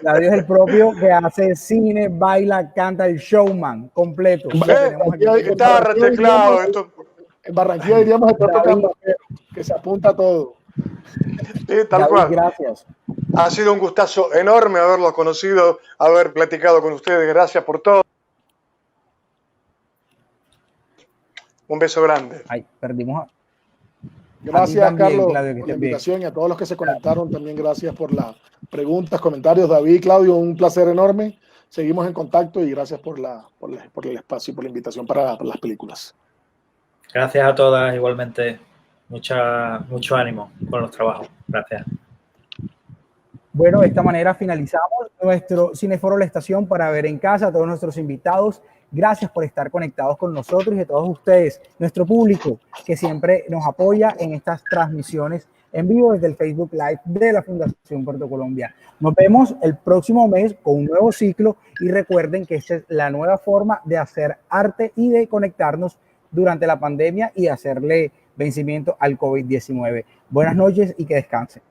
Claudio es el propio que hace cine, baila, canta, el showman completo. Guitarra, teclado. En Barranquilla diríamos el propio cambajero, que se apunta a todo. Sí, tal cual. Gracias. Ha sido un gustazo enorme haberlos conocido, haber platicado con ustedes. Gracias por todo. Un beso grande. Ay, perdimos. Gracias, también, Carlos, Claudio, por la invitación, y a todos los que se conectaron también gracias por las preguntas, comentarios. David, Claudio, un placer enorme. Seguimos en contacto y gracias por el espacio y por la invitación para las películas. Gracias a todas igualmente. Mucho ánimo con los trabajos. Gracias. Bueno, de esta manera finalizamos nuestro Cineforo La Estación para ver en casa. A todos nuestros invitados, gracias por estar conectados con nosotros, y a todos ustedes, nuestro público, que siempre nos apoya en estas transmisiones en vivo desde el Facebook Live de la Fundación Puerto Colombia. Nos vemos el próximo mes con un nuevo ciclo, y recuerden que esta es la nueva forma de hacer arte y de conectarnos durante la pandemia y hacerle vencimiento al COVID-19. Buenas noches y que descansen.